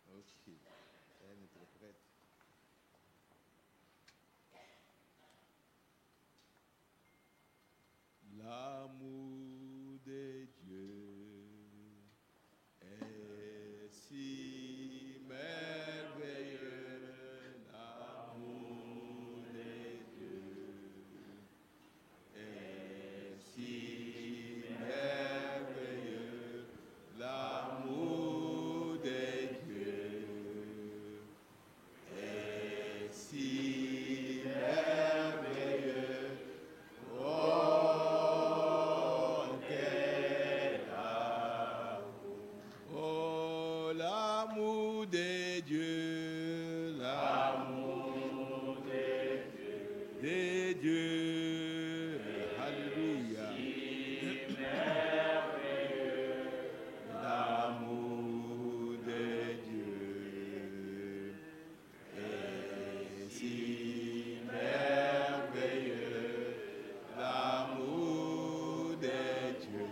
Ok, elle interprète. L'amour de Dieu est si merveilleux. L'amour de Dieu est si merveilleux. L'amour de Dieu est si merveilleux. Oh, quel amour. Oh, l'amour de Dieu, l'amour de Dieu, alléluia. L'amour de Dieu est si merveilleux. L'amour de Dieu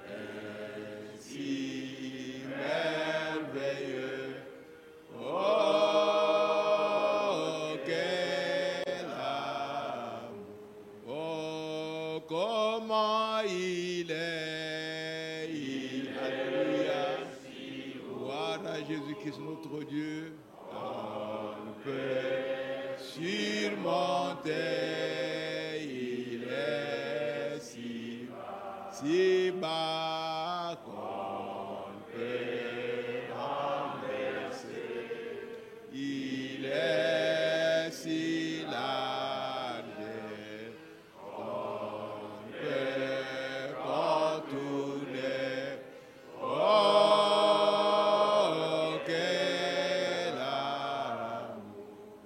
est si merveilleux. Oh, quel amour. Oh, comment il est. Alléluia. Gloire à Jésus-Christ notre Dieu. On peut surmonter. Il est si bas qu'on peut renverser. Il est si large qu'on peut contourner. Oh, quel amour.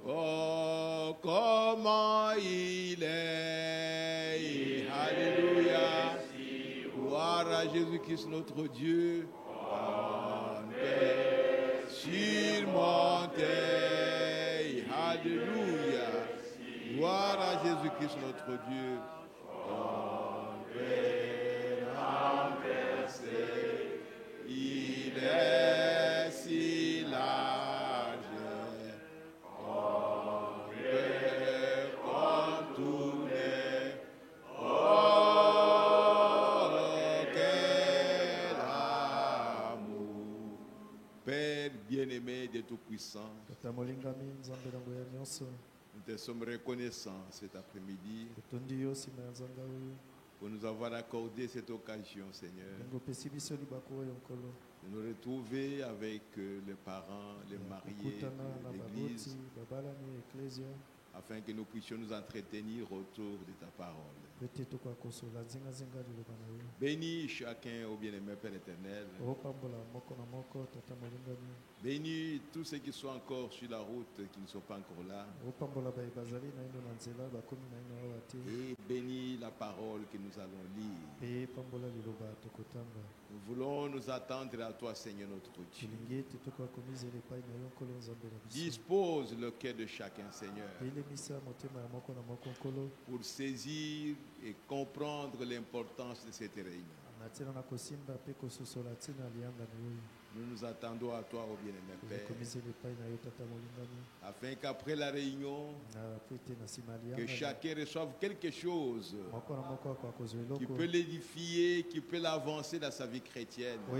Oh, comment il est. Alléluia. Gloire à Jésus-Christ notre Dieu. On peut surmonter. Alléluia. Gloire à Jésus-Christ notre Dieu. On peut renverser. Il est si large. On peut contourner. Oh, quel amour. Père bien-aimé de Tout-Puissant, nous te sommes reconnaissants cet après-midi pour nous avoir accordé cette occasion, Seigneur, de nous retrouver avec les parents, les mariés de l'Église, afin que nous puissions nous entretenir autour de ta parole. Bénis chacun au bien-aimé Père éternel. Bénis tous ceux qui sont encore sur la route, qui ne sont pas encore là. Et bénis la parole que nous allons lire. Nous voulons nous attendre à toi, Seigneur notre Dieu. Dispose le cœur de chacun, Seigneur, pour saisir et comprendre l'importance de cette réunion. Nous nous attendons à toi, ô bien-aimé Père, afin qu'après la réunion, que chacun reçoive quelque chose qui peut l'édifier, qui peut l'avancer dans sa vie chrétienne. Oh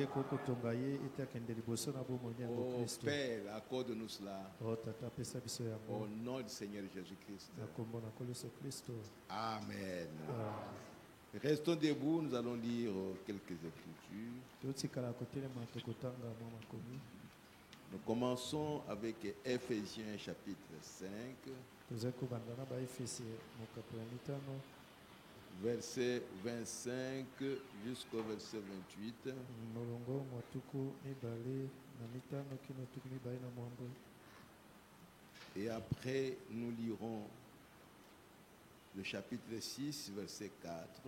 Père, accorde-nous cela. Au nom du Seigneur Jésus-Christ. Amen. Restons debout, nous allons lire quelques écritures. Nous commençons avec Ephésiens chapitre 5, verset 25 jusqu'au verset 28. Et après, nous lirons le chapitre 6, verset 4.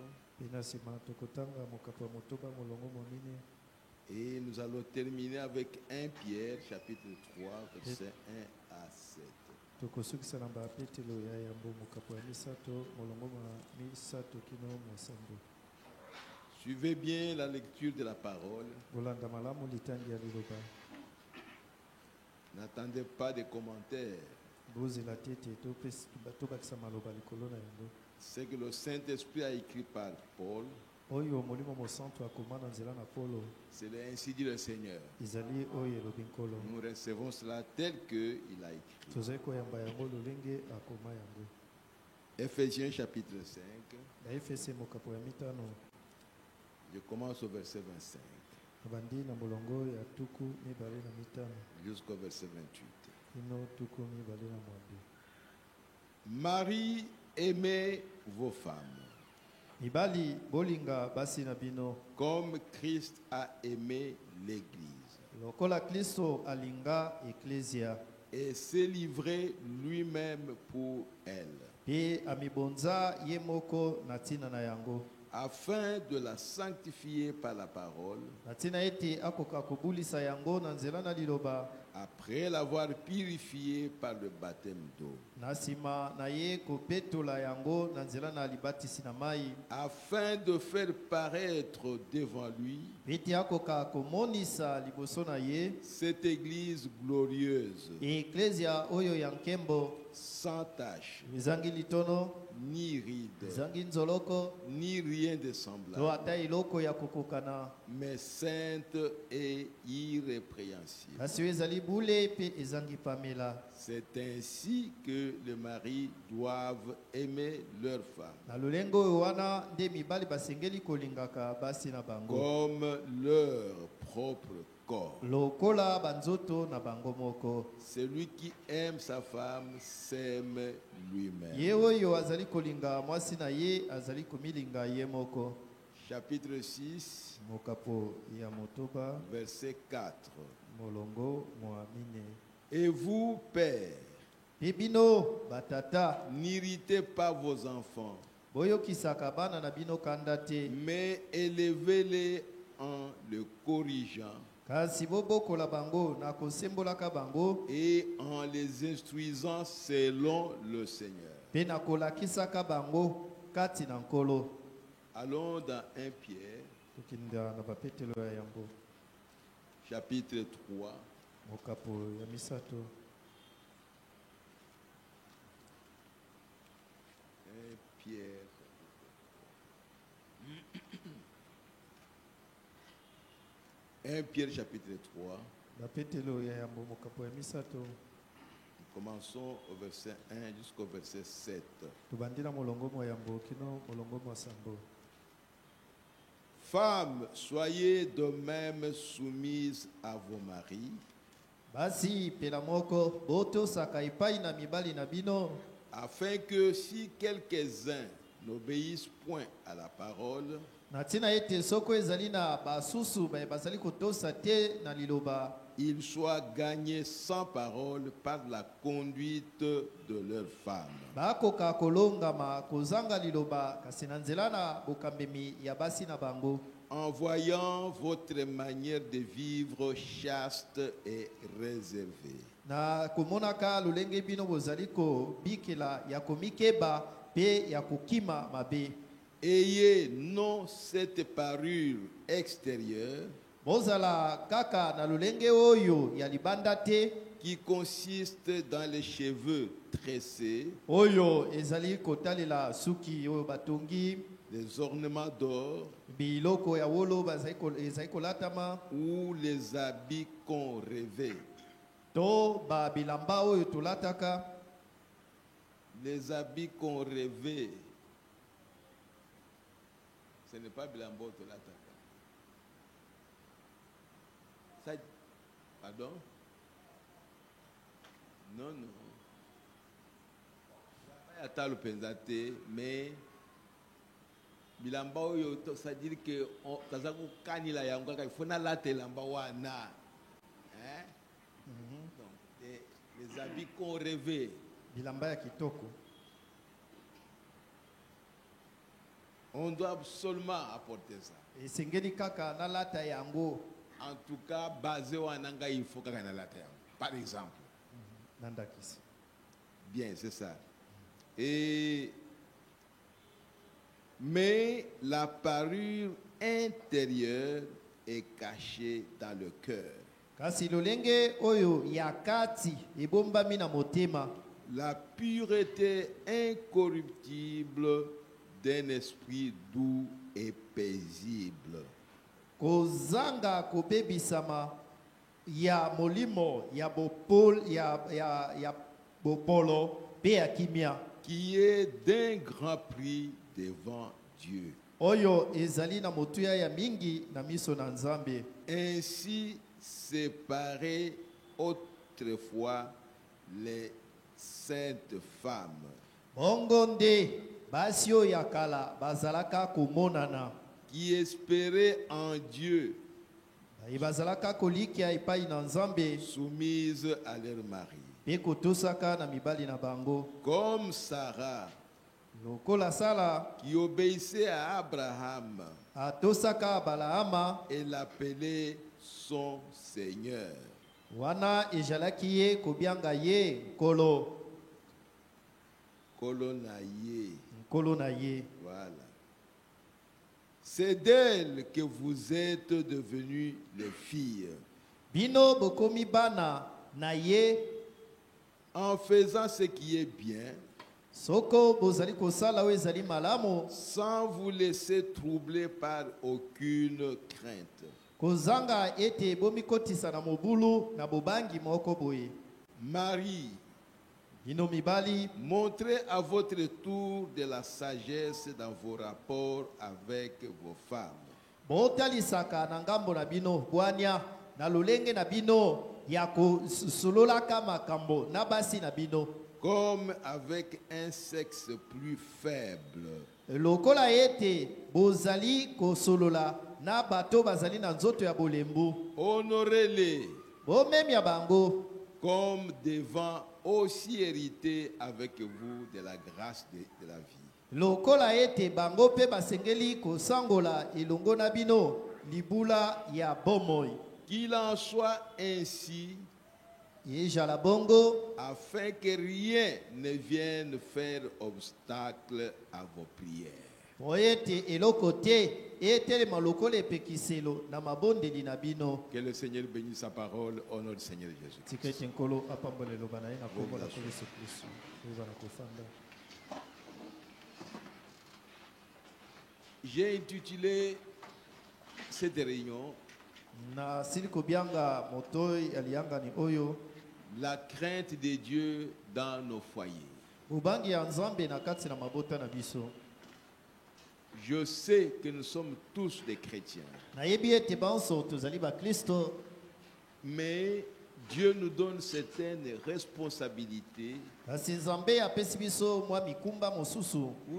Et nous allons terminer avec 1 Pierre, chapitre 3, verset 1 à 7. Suivez bien la lecture de la parole. N'attendez pas de commentaires. C'est que le Saint-Esprit a écrit par Paul. C'est ainsi dit le Seigneur. Nous recevons cela tel qu'il a écrit. Éphésiens chapitre 5. Je commence au verset 25 jusqu'au verset 28. Marie, aimez vos femmes comme Christ a aimé l'Église et s'est livré lui-même pour elle, afin de la sanctifier par la parole, après l'avoir purifiée par le baptême d'eau, afin de faire paraître devant lui cette église glorieuse, sans tache, ni ride, ni rien de semblable, mais sainte et irrépréhensible. C'est ainsi que les maris doivent aimer leurs femmes comme leur propre corps. Celui qui aime sa femme s'aime lui-même. Chapitre 6, verset 4. Et vous, pères, n'irritez pas vos enfants, mais élevez-les en le corrigeant et en les instruisant selon le Seigneur. Allons dans 1 Pierre, chapitre 3. 1 Pierre. 1 Pierre chapitre 3. Commençons au verset 1 jusqu'au verset 7. Femmes, soyez de même soumises à vos maris, afin que si quelques-uns n'obéissent point à la parole, ils soient gagnés sans parole par la conduite de leurs femmes, en voyant votre manière de vivre chaste et réservée. Ayez non cette parure extérieure qui consiste dans les cheveux tressés, les ornements d'or ou les habits qu'on rêvait. Les habits qu'on rêvait, ce n'est pas bilambo tolataka. Ça, pardon? Non, non. Ata le pensate, mais bilamba oyo, ça veut dire que tazaku kanila yango kaka, il faut na late lamba wana. Hein? Donc, les habits qu'on rêvait. Bilamba ya kitoko. On doit absolument apporter ça. En tout cas, basé au Ananga, il faut qu'il y ait la terre. Par exemple. Bien, c'est ça. Et mais la parure intérieure est cachée dans le cœur. Kasi lolenge oyo ya kati ebombami na motema. La pureté incorruptible d'un esprit doux et paisible. Kozanga kobebisama ya molimo ya bopol ya bopolo pe ya kimia. Qui est d'un grand prix devant Dieu. Oyo ezali na motuya ya mingi na miso na Nzambe. Ainsi séparés autrefois les saintes femmes. Bongonde basio ya kala bazalaka komonana. Qui espéraient en Dieu. Bazalaka kolikia epai na Nzambe. Soumises à leur mari. Pe kotosaka na mibali na bango. Comme Sarah. Lokola Sala. Qui obéissait à Abraham. Atosaka Balaama. Et l'appelait son Seigneur. Wana ejalaki ye kobianga ye kolo. Kolo na ye. Kolo na ye. Voilà. C'est d'elle que vous êtes devenus les filles. Bino bokomi bana na ye. En faisant ce qui est bien. Soko bozali kosala o ezali malamo. Sans vous laisser troubler par aucune crainte. Kozanga ete bomi kotisa na mobulu na bobangi moko boye. Marie, montrez à votre tour de la sagesse dans vos rapports avec vos femmes. Botalisaka na ngambo na bino bwania na lolenge na bino ya kosololaka makambo na basi na bino. Comme avec un sexe plus faible. Lokola ete bozali kosolola na bato bazali na nzoto ya bolembu. Honorez-les. Bomemi ya bango. Comme devant aussi hériter avec vous de la grâce de la vie. Lokola ete bango pe basengeli kosangola elongo na bino libula ya bomoi. Qu'il en soit ainsi. Yejala bongo. Afin que rien ne vienne faire obstacle à vos prières. Oyete eloko te etele maloko le pekiselo na mabondeli na bino. Que le Seigneur bénisse sa parole au nom du Seigneur Jésus. Tikete nkolo apambole lobana ina kombo la Yesu Kristo. Uzana kufanda. J'ai intitulé cette réunion na siliko bianga motoi alianga ni oyo la crainte de Dieu dans nos foyers. Ubangi ya Nzambe na kati na mabota na biso. Je sais que nous sommes tous des chrétiens. Mais Dieu nous donne certaines responsabilités ou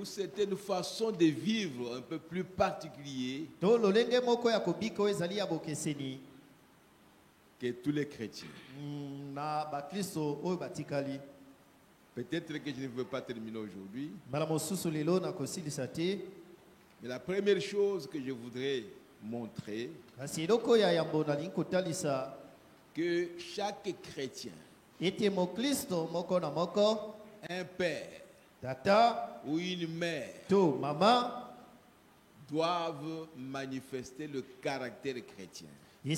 certaines façons de vivre un peu plus particulières que tous les chrétiens. Peut-être que je ne veux pas terminer aujourd'hui. Mais la première chose que je voudrais montrer, que chaque chrétien, un père ou une mère, doivent manifester le caractère chrétien. Et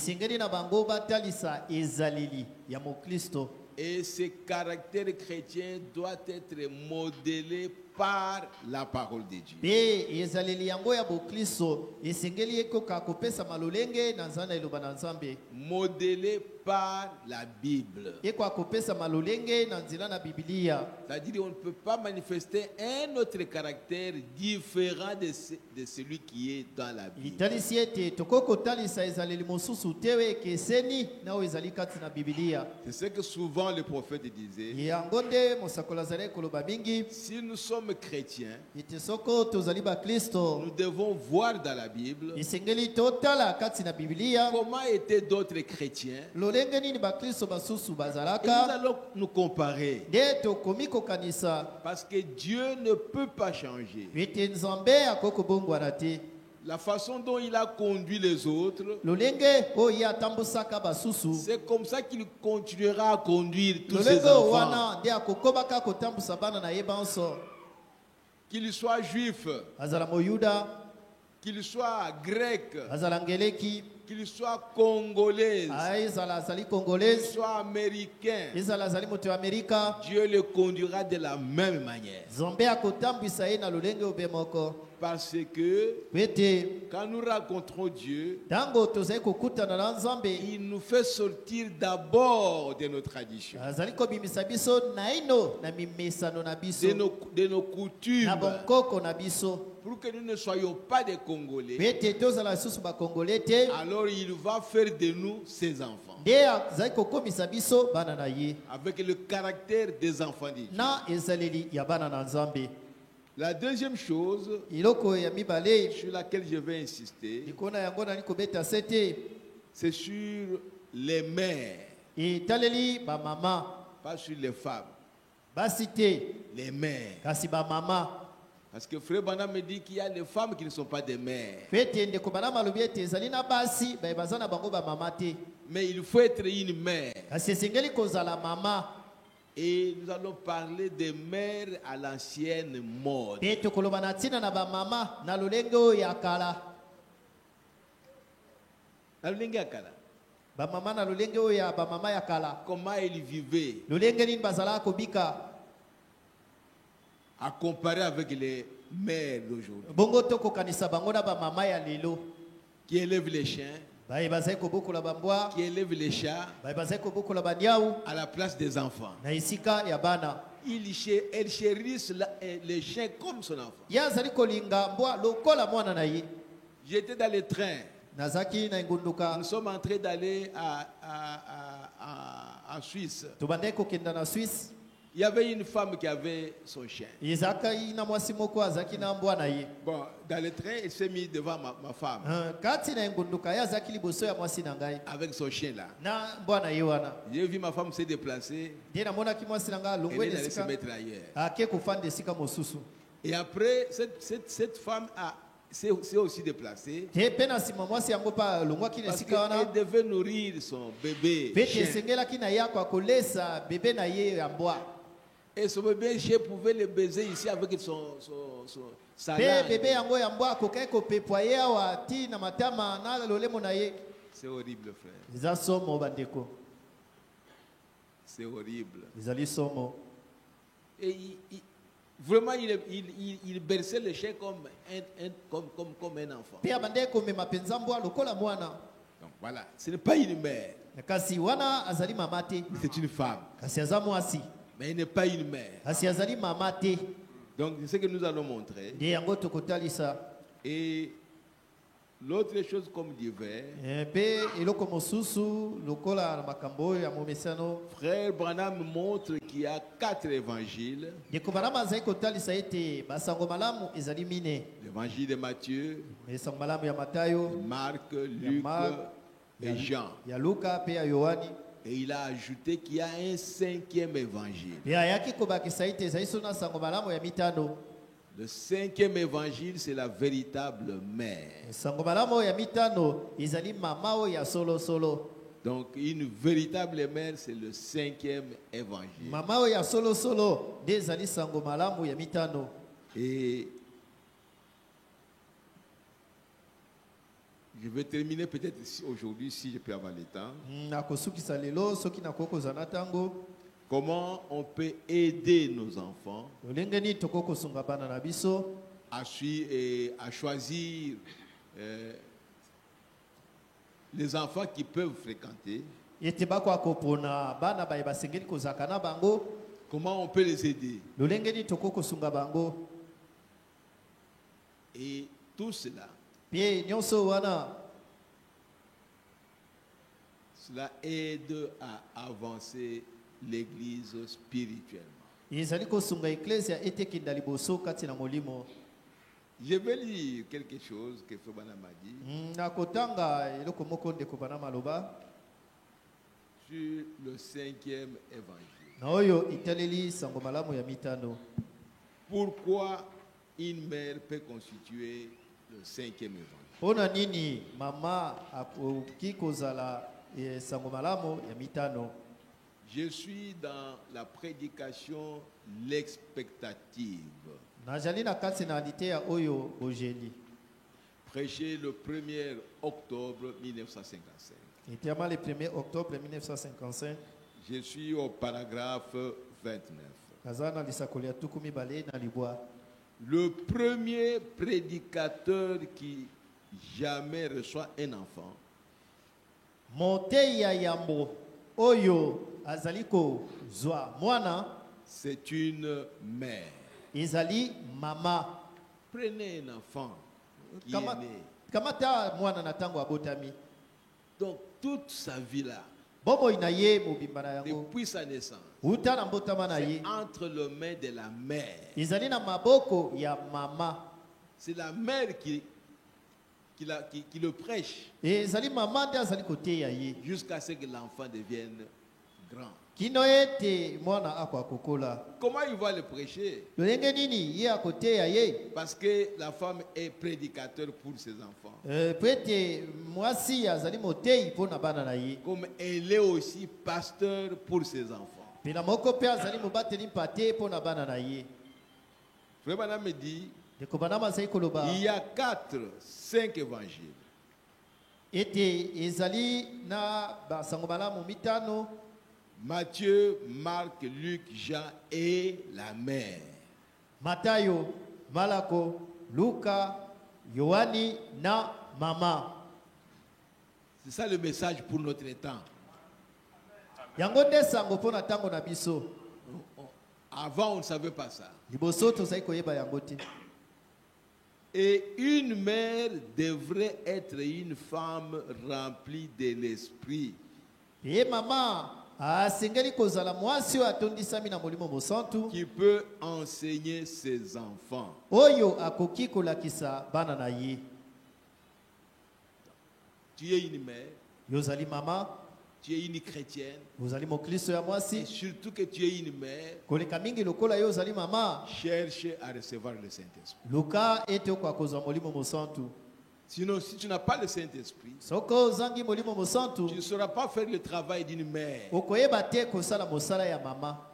ce caractère chrétien doit être modélé par la parole de Dieu. Modélé par la Bible. C'est-à-dire qu'on ne peut pas manifester un autre caractère différent de celui qui est dans la Bible. C'est ce que souvent le prophète disait. Si nous sommes chrétiens, nous devons voir dans la Bible comment étaient d'autres chrétiens. Et nous allons nous comparer. Parce que Dieu ne peut pas changer. La façon dont il a conduit les autres, c'est comme ça qu'il continuera à conduire tous ses enfants. qu'il soit juif, azala moyuda, qu'il soit grec, azala ngeleki, qu'il soit congolais, azala azali qu'il congolaise, soit américain, azala azali moto ya Amerika, Dieu le conduira de la même manière. Nzambe akotambwisa ye na lolenge obe moko. Parce que Pete quand nous rencontrons Dieu, tango tozali kokutana na Nzambe, il nous fait sortir d'abord de nos traditions, azali kobimisa biso na ino na mimesano na biso, de nos coutumes, na bonkoko na biso. pour que nous ne soyons pas des Congolais. Pete tozala susu ba Congolais te. Alors il va faire de nous ses enfants, Nde azali kokomisa biso bana na ye, avec le caractère des enfants de Dieu. na ezaleli ya bana na Nzambe. La deuxième chose Iloko ya mibale sur laquelle je vais insister, likona yango nali kobeta sete c'est sur les mères, etaleli ba mama pas sur les femmes, basi te les mères. kasi ba mama. Parce que Frère Bana me dit qu'il y a des femmes qui ne sont pas des mères. Pete ndeko bana malobi ete ezali na basi baza na bango ba mama te, Mais il faut être une mère. kasi esengeli kozala mama. Et nous allons parler des mères à l'ancienne mode. Pe tokoloba na ntina na ba mama na lolenge oyo ya kala, ba mama na lolenge oyo ya ba mama ya kala. Comment ils vivaient, Lolenge nini bazala kobika à comparer avec les mères d'aujourd'hui, bongo tokokanisa bango na ba mama ya lelo. qui élèvent les chiens, Baye bazali kobokola bambwa, qui élèvent les chats baye bazali kobokola banyau à la place des enfants. na esika ya bana. Elles chérissent les chiens comme son enfant. Ye azali kolinga mbwa lokola mwana na ye. J'étais dans le train. Nazaki na ngunduka, Nous sommes en train d'aller en Suisse. tobandaki kokenda na Suisse. Il y avait une femme qui avait son chien. Ezaki na mwasi moko azaki na mbwa na ye. Bon, dans le train, il s'est mis devant ma femme Kati na ngunduka ye azaki liboso ya mwasi na ngai avec son chien là. na mbwa na ye wana. J'ai vu ma femme se déplacer. Nde namonaki mwasi na ngai Elle alongwe est allée se esika mettre ailleurs. ake kofanda esika mosusu. Et après, cette femme s'est aussi déplacée Te pe na nsima mwasi yango mpa alongwaki na parce esika wana. qu'elle devait nourrir son bébé Pete chien. esengelaki na ye akolesa bebe na ye ya mbwa. Et son bébé chien pouvait le baiser ici avec sa Pe langue. bebe yango ya mbwa akokaki kopepwa ye awa ti na matama na lolemo na ye. C'est horrible, frère. Eza somo bandeko, C'est horrible. ezali somo. Et vraiment, il berçait le chien comme un enfant. Pe abandeki komema mpenza mbwa lokola mwana. Donc voilà, ce n'est pas une mère, Kasi wana azali mama te, c'est une femme. kasi aza mwasi, Mais il n'est pas une mère. kasi azali mama te. Donc c'est ce que nous allons montrer. Nde yango tokotalisa. Et l'autre chose comme divers, Pe eloko mosusu lokola na makambo oyo ya momesano. Frère Branham montre qu'il y a 4 évangiles. Ndeko Branham azali kotalisa ete basango malamu ezali mine. L'évangile de Matthieu, Esango malamu ya Matayo, Marc, Luc Marc, et Jean. ya Luka pe ya Yohani. Et il a ajouté qu'il y a un 5e évangile. Pe ayaki kobakisa ete ezali so na sango malamu ya mitano. Le 5e évangile, c'est la véritable mère. Sango malamu ya mitano ezali mama oyo ya solo solo. Donc une véritable mère, c'est le 5e évangile. Mama oyo ya solo solo nde ezali sango malamu ya mitano. Et je vais terminer peut-être aujourd'hui, si je peux avoir le temps. Nakosukisa lelo soki nakokoza na tango. Comment on peut aider nos enfants Lolenge nini tokokosunga bana na biso à choisir les enfants qui peuvent fréquenter. ete bakwa kopona bana baye basengeli kozaka na bango. Comment on peut les aider? Lolenge nini tokokosunga bango. Et tout cela, Pie nyonso wana cela aide à avancer l'Église spirituellement. ezali kosunga eklesia ete kinda liboso kati na molimo. Je vais lire quelque chose que Frère m'a dit Nakotanga eloko moko ndeko bana maloba sur le 5e évangile. na oyo italeli sango malamu ya mitano. Pourquoi une mère peut constituer le 5e évangile? Pona nini mama akoki kozala sango malamu ya mitano? Je suis dans la prédication l'expectative. Najali na kati na alite ya oyo ojeli. Prêché le 1er octobre 1955. Itiama le 1er octobre 1955. Je suis au paragraphe 29. Kazana lisakolia tukumi bale na libwa. Le premier prédicateur qui jamais reçoit un enfant, Monteya yambo oyo azaliko zwa mwana, c'est une mère. ezali mama. Prenez un enfant qui Kama, est né. kamata mwana na tango abotami. Donc toute sa vie là, Bobo inaye mobimba na yango. depuis sa naissance, Uta na mbotama na c'est ye. entre les mains de la mère. Ezali na maboko ya mama. C'est la mère qui le prêche Ezali mama nde azali koteya ye. jusqu'à ce que l'enfant devienne grand. Kino ete mwana ako akokola. Comment il va le prêcher? Lolenge nini ye akoteya ye? Parce que la femme est prédicateur pour ses enfants. Pwete mwasi azali motei pona bana na ye. Comme elle est aussi pasteur pour ses enfants. Pela moko pe azali mobateli mpate pona bana na ye. Frère Branham me dit, Deko banama azali koloba. il y a 5 évangiles. Ete ezali na basango malamu mitano. Matthieu, Marc, Luc, Jean et la mère. Matayo, Malako, Luka, Yohani na mama. C'est ça le message pour notre temps. Yango nde sango pona tango na biso. Avant, on ne savait pas ça. Liboso tozali koyeba yango te. Et une mère devrait être une femme remplie de l'esprit. Ye mama asengeli kozala mwasi oyo atondisami na molimo mosantu. Qui peut enseigner ses enfants. Oyo akoki kolakisa bana na ye. Tu es une mère, Yozali mama, tu es une chrétienne, ozali mokristo ya et mwasi. surtout que tu es une mère, Koleka mingi lokola yo ozali mama. cherche à recevoir le Saint-Esprit. Luka ete okwa kozwa molimo mosantu. Sinon, si tu n'as pas le Saint-Esprit, Soko ozangi molimo mosantu. tu ne sauras pas faire le travail d'une mère. Okoyeba te kosala mosala ya mama.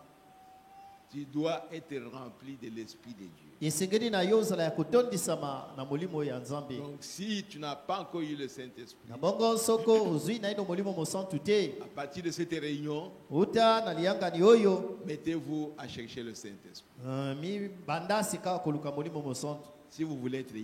Tu dois être rempli de l'Esprit de Dieu. Esengeli na yo ozala ya kotondisama na molimo ya Nzambe. Donc, si tu n'as pas encore eu le Saint-Esprit, Na bongo soko ozwi na ino molimo mosantu te. à partir de cette réunion, Uta na liyangani oyo mettez-vous à chercher le Saint-Esprit. mi banda sika koluka molimo mosantu. Si vous voulez être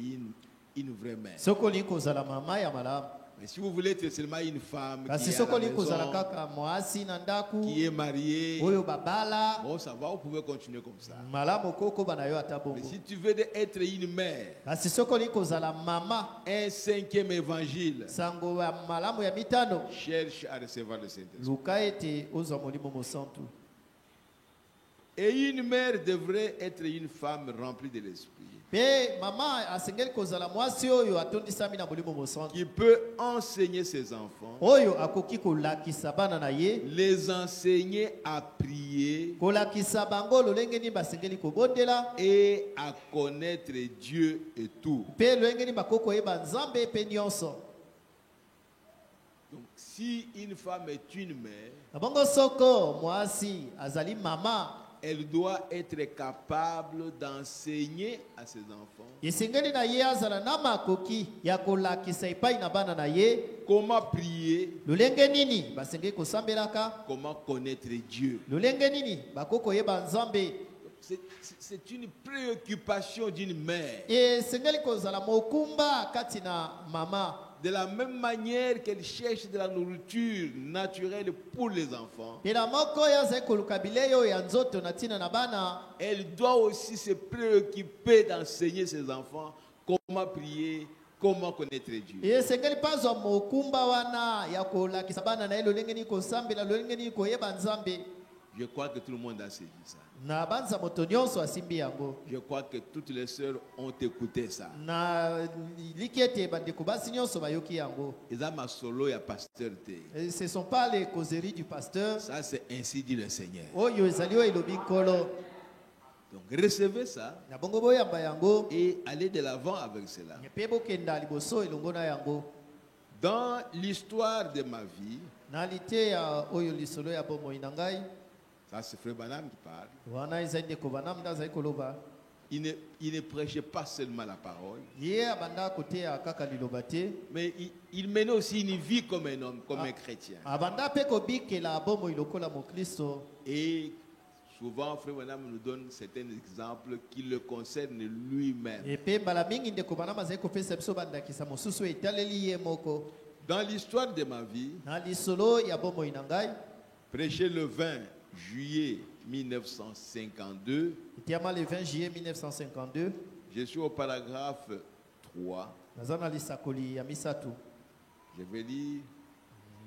une vraie mère. Soko liko zala mama ya malamu. Mais si vous voulez être seulement une femme Kasi qui est, à soko la liko zala maison, kaka mwasi na ndaku qui est mariée, oyo babala bon, ça va, vous pouvez continuer comme ça. malamu koko bana yo ata Mais bongo. si tu veux être une mère, Kasi soko liko zala mama un 5e évangile, sango ya malamu ya mitano. cherche à recevoir le Saint-Esprit. Luka ete ozwa molimo mosantu. Et une mère devrait être une femme remplie de l'Esprit, Pe mama asengeli kozala mwasi oyo atondisami na molimo mosantu. qui peut enseigner ses enfants, Oyo akoki kolakisa bana na ye, les enseigner à prier kolakisa bango lolenge nini basengeli kobondela, et à connaître Dieu et tout. pe lolenge nini bakoko yeba Nzambe pe nyonso. Donc, si une femme est une mère, Na bongo soko mwasi azali mama, elle doit être capable d'enseigner à ses enfants esengeli na ye azala na makoki ya kolakisa epai na bana na ye comment prier, lolenge nini basengeli kosambelaka, comment connaître Dieu. lolenge nini bakoko yeba Nzambe. C'est une préoccupation d'une mère. Esengeli kozala mokumba kati na mama. De la même manière qu'elle cherche de la nourriture naturelle pour les enfants, Pela moko ya zai koluka bileyo ya nzoto na tina na bana, elle doit aussi se préoccuper d'enseigner ses enfants comment prier, comment connaître Dieu. esengeli pazwa mokumba wana ya kolakisa bana na ye lolenge nini kosambela, lolenge nini koyeba Nzambe. Je crois que tout le monde a saisi ça. Na banza moto nyonso asimbi yango. Je crois que toutes les sœurs ont écouté ça. Na likiete bandeko basi nyonso bayoki yango. Ils ont ma solo et pasteur T. Et ce sont pas les causeries du pasteur. Ça, c'est ainsi dit le Seigneur. Oyo ezali oyo elobi nkolo. Donc, recevez ça Na bongo boyamba yango. et allez de l'avant avec cela. Pe bokenda liboso elongo na yango. Dans l'histoire de ma vie, Na lite ya oyo lisolo ya bomoi na ngai. ça c'est Frère Branham qui parle, Wana ezali ndeko banam nda azali koloba. il ne prêchait pas seulement la parole, Ye abanda kotea kaka liloba te. mais il menait aussi une vie comme un homme, comme un chrétien. Abanda pe kobikela bomoi lokola mokristo. Et souvent, Frère Branham nous donne certains exemples qui le concernent lui-même. Et pe mbala mingi ndeko bana mazali kopesa biso bandakisa mosusu etaleli ye moko. Dans l'histoire de ma vie, Na lisolo ya bomoi na ngai, prêché le 20 juillet 1952, etiama le 20 juillet 1952, je suis au paragraphe 3. naza na lisakoli ya misatu. Je vais lire.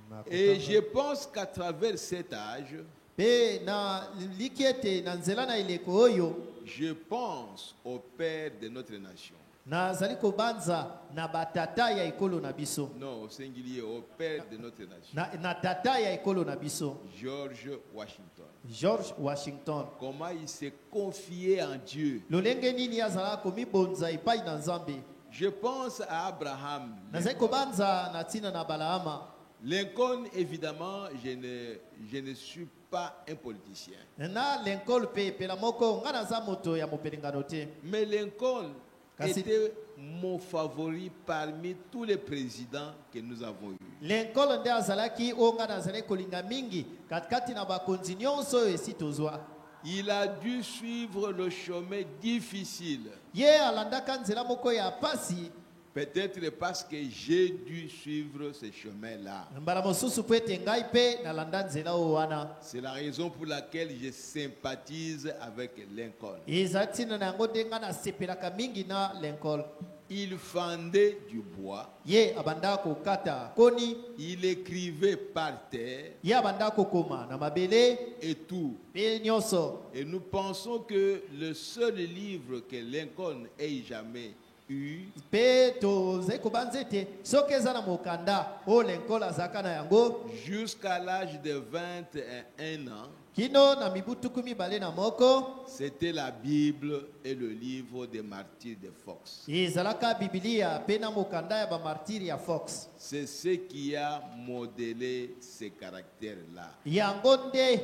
Na Et kotanga. je pense qu'à travers cet âge, Pe na likiete na nzela na ileko oyo, je pense au Père de notre nation. nazali kobanza na batata ya ekolo na biso. Non, au singulier, au Père de notre nation. Na tata ya ekolo na biso, George Washington. George Washington. Comment il s'est confié en Dieu. Lolenge nini azala komibonza epai na Nzambe. Je pense à Abraham. Nazali kobanza na tina na Balaama. Lincoln, évidemment, je ne suis pas un politicien. Na Lincoln pe pela moko nga naza moto ya mopelingano te. Mais Lincoln Kasi- était mon favori parmi tous les présidents que nous avons eus. Lincoln nde azalaki o nga nazali kolinga mingi katikati na bakonzi nyonso oyo esi tozwa. Il a dû suivre le chemin difficile. Ye alandaka nzela moko ya pasi. Peut-être parce que j'ai dû suivre ce chemin-là. Mbala mosusu po ete ngai pe nalanda nzela oyo wana. C'est la raison pour laquelle je sympathise avec Lincoln. Ezali ntina na yango nde nga nasepelaka mingi na Lincoln. Il fendait du bois, Ye abanda kokata koni. il écrivait par terre Ye abanda kokoma na mabele et tout. pe nyonso. Et nous pensons que le seul livre que Lincoln ait jamais eu, Pe tozali kobanza ete soki eza na mokanda oyo Lincoln azalaka na yango jusqu'à l'âge de 21 ans, kino na mibu tuku mibale na moko, c'était la Bible et le livre des martyrs de Fox. ezalaka Biblia pe na mokanda ya bamartiri ya Fox. C'est ce qui a modélé ces caractères-là. Yango nde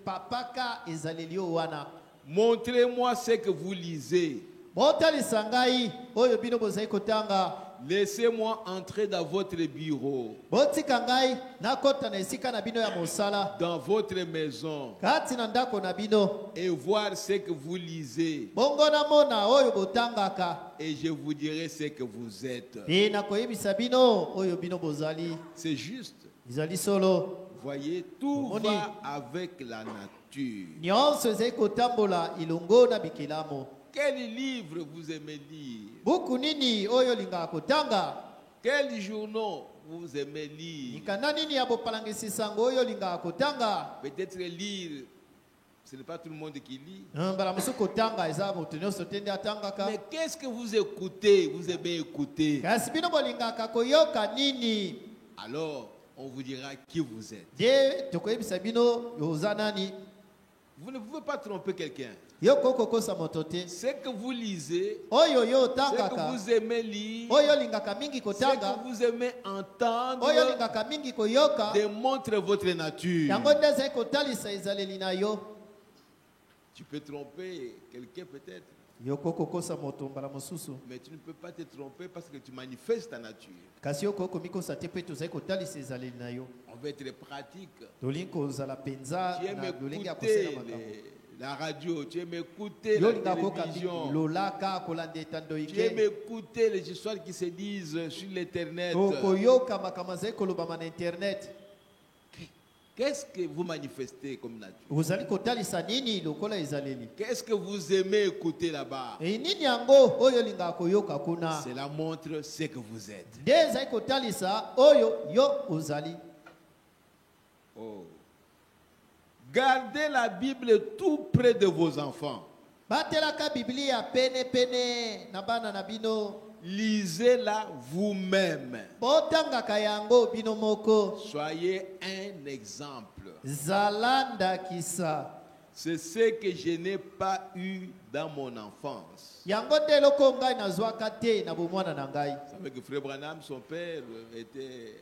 papaka ezaleli oyo wana. Montrez-moi ce que vous lisez. Botalisa ngai oyo bino bozali kotanga. Laissez-moi entrer dans votre bureau, Botika ngai nakota na esika na bino ya mosala dans votre maison, kati na ndako na bino. et voir ce que vous lisez. Bongo namona oyo botangaka. Et je vous dirai ce que vous êtes. Pe nakoyebisa bino oyo bino bozali. C'est juste. Ezali solo. Voyez, tout Omoni. va avec la nature. Nyonso ezali kotambola ilongo na bikelamo. Quel livre vous aimez lire? Buku nini oyo lingaka kotanga? Quels journaux vous aimez lire? Mikanda nini ya bopalangisisa oyo lingaka kotanga? Peut-être lire, ce n'est pas tout le monde qui lit. Mbala mosu kotanga eza moto nyonso te nde atangaka. Mais qu'est-ce que vous écoutez? Vous aimez écouter. Kasi bino bolingaka koyoka nini? Alors, on vous dira qui vous êtes. De tokoyebisa bino yoza nani? Vous ne pouvez pas tromper quelqu'un. Yo koko kosa moto te. Ce que vous lisez, Oyo yo ce otangaka. que vous aimez lire, Oyo lingaka mingi ce kotanga. que vous aimez entendre, Oyo lingaka mingi koyoka. démontre votre nature. Yango nde ezali kotalisa ezaleli na yo. Tu peux tromper quelqu'un peut-être, Yo koko kosa moto mbala mosusu. mais tu ne peux pas te tromper parce que tu manifestes ta nature. Kasi yo koko mikosa te pe tozali kotalisa ezaleli na yo. On va être pratique. Tolingi kozala penza Tu aimes na lolenge ya écouter kosala makambo. la radio, tu aimes écouter Yo la linga koka télévision, lolaka kolanda etando tu aimes ike. écouter les histoires qui se disent sur l'internet. Koyoka makambo ezali kolobama na internet. Qu'est-ce que vous manifestez comme nature? Ozali kotalisa nini lokola ezaleli? Qu'est-ce que vous aimez écouter là-bas? E nini yango oyo lingaka koyoka kuna? Cela montre ce que vous êtes. Nde ezali kotalisa oyo yo ozali. Oh. Gardez la Bible tout près de vos enfants. Batelaka Biblia pene pene na bana na bino. Lisez-la vous-même. Botangaka yango bino moko. Soyez un exemple. Zalanda kisa. C'est ce que je n'ai pas eu dans mon enfance. Yango nde eloko ngai nazwaka te na bomwana na ngai. Vous savez que Frère Branham, son père, était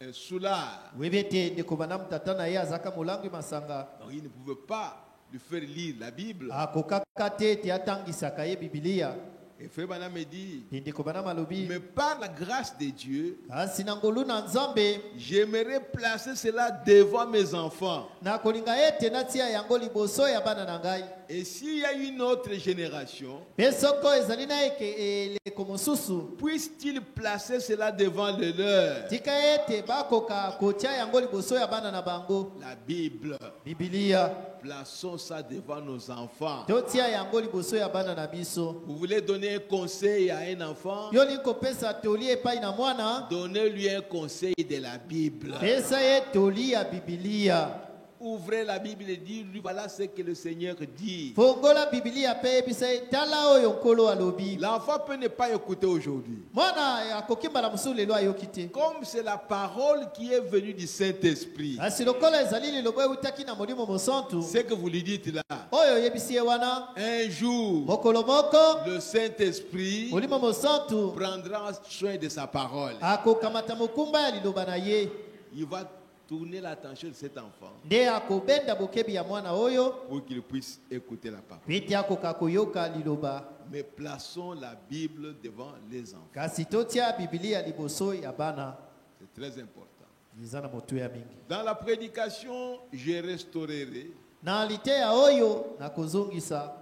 un soulard. Webete ndeko bana mutata na ye azaka molangi masanga. Donc il ne pouvait pas lui faire lire la Bible. akokaka te ete atangisaka ye bibilia. Et Frère Branham me dit, Ndeko Branham alobi, mais par la grâce de Dieu, kasi na ngolu na Nzambe j'aimerais placer cela devant mes enfants. na kolinga ete natia yango liboso ya bana na ngai. Et s'il y a une autre génération, Pe soko ezali na eke eleko mosusu, puisse-t-il placer cela devant le leur? tika ete bakoka kotia yango liboso ya bana na bango. La Bible, Bibilia plaçons ça devant nos enfants. totia yango liboso ya bana na biso. Vous voulez donner un conseil à un enfant? Yo likopesa toli epai na mwana, Donnez-lui un conseil de la Bible. pesa ye toli ya Bibilia. Ouvrez la Bible et dites-lui, voilà ce que le Seigneur dit. Fongola Bibilia pe ebisa ye tala oyo nkolo alobi. L'enfant peut ne pas écouter aujourd'hui. Mwana akokimba na musu lelo ayoki te. Comme c'est la parole qui est venue du Saint-Esprit. Asi lokola ezali lilobo eutaki na molimo mosantu, Ce que vous lui dites là, oyo yebisi ye wana, un jour, mokolo moko le Saint-Esprit molimo mosantu prendra soin de sa parole. akokamata mokumba ya liloba na ye, Il va tourner l'attention de cet enfant nde akobenda bokebi ya mwana oyo pour qu'il puisse écouter la parole. pete akoka koyoka liloba. Mais plaçons la Bible devant les enfants. Kasi totia Bibilia liboso ya bana, C'est très important. eza na motu ya mingi. Dans la prédication, je restaurerai Na liteya oyo na kozongisa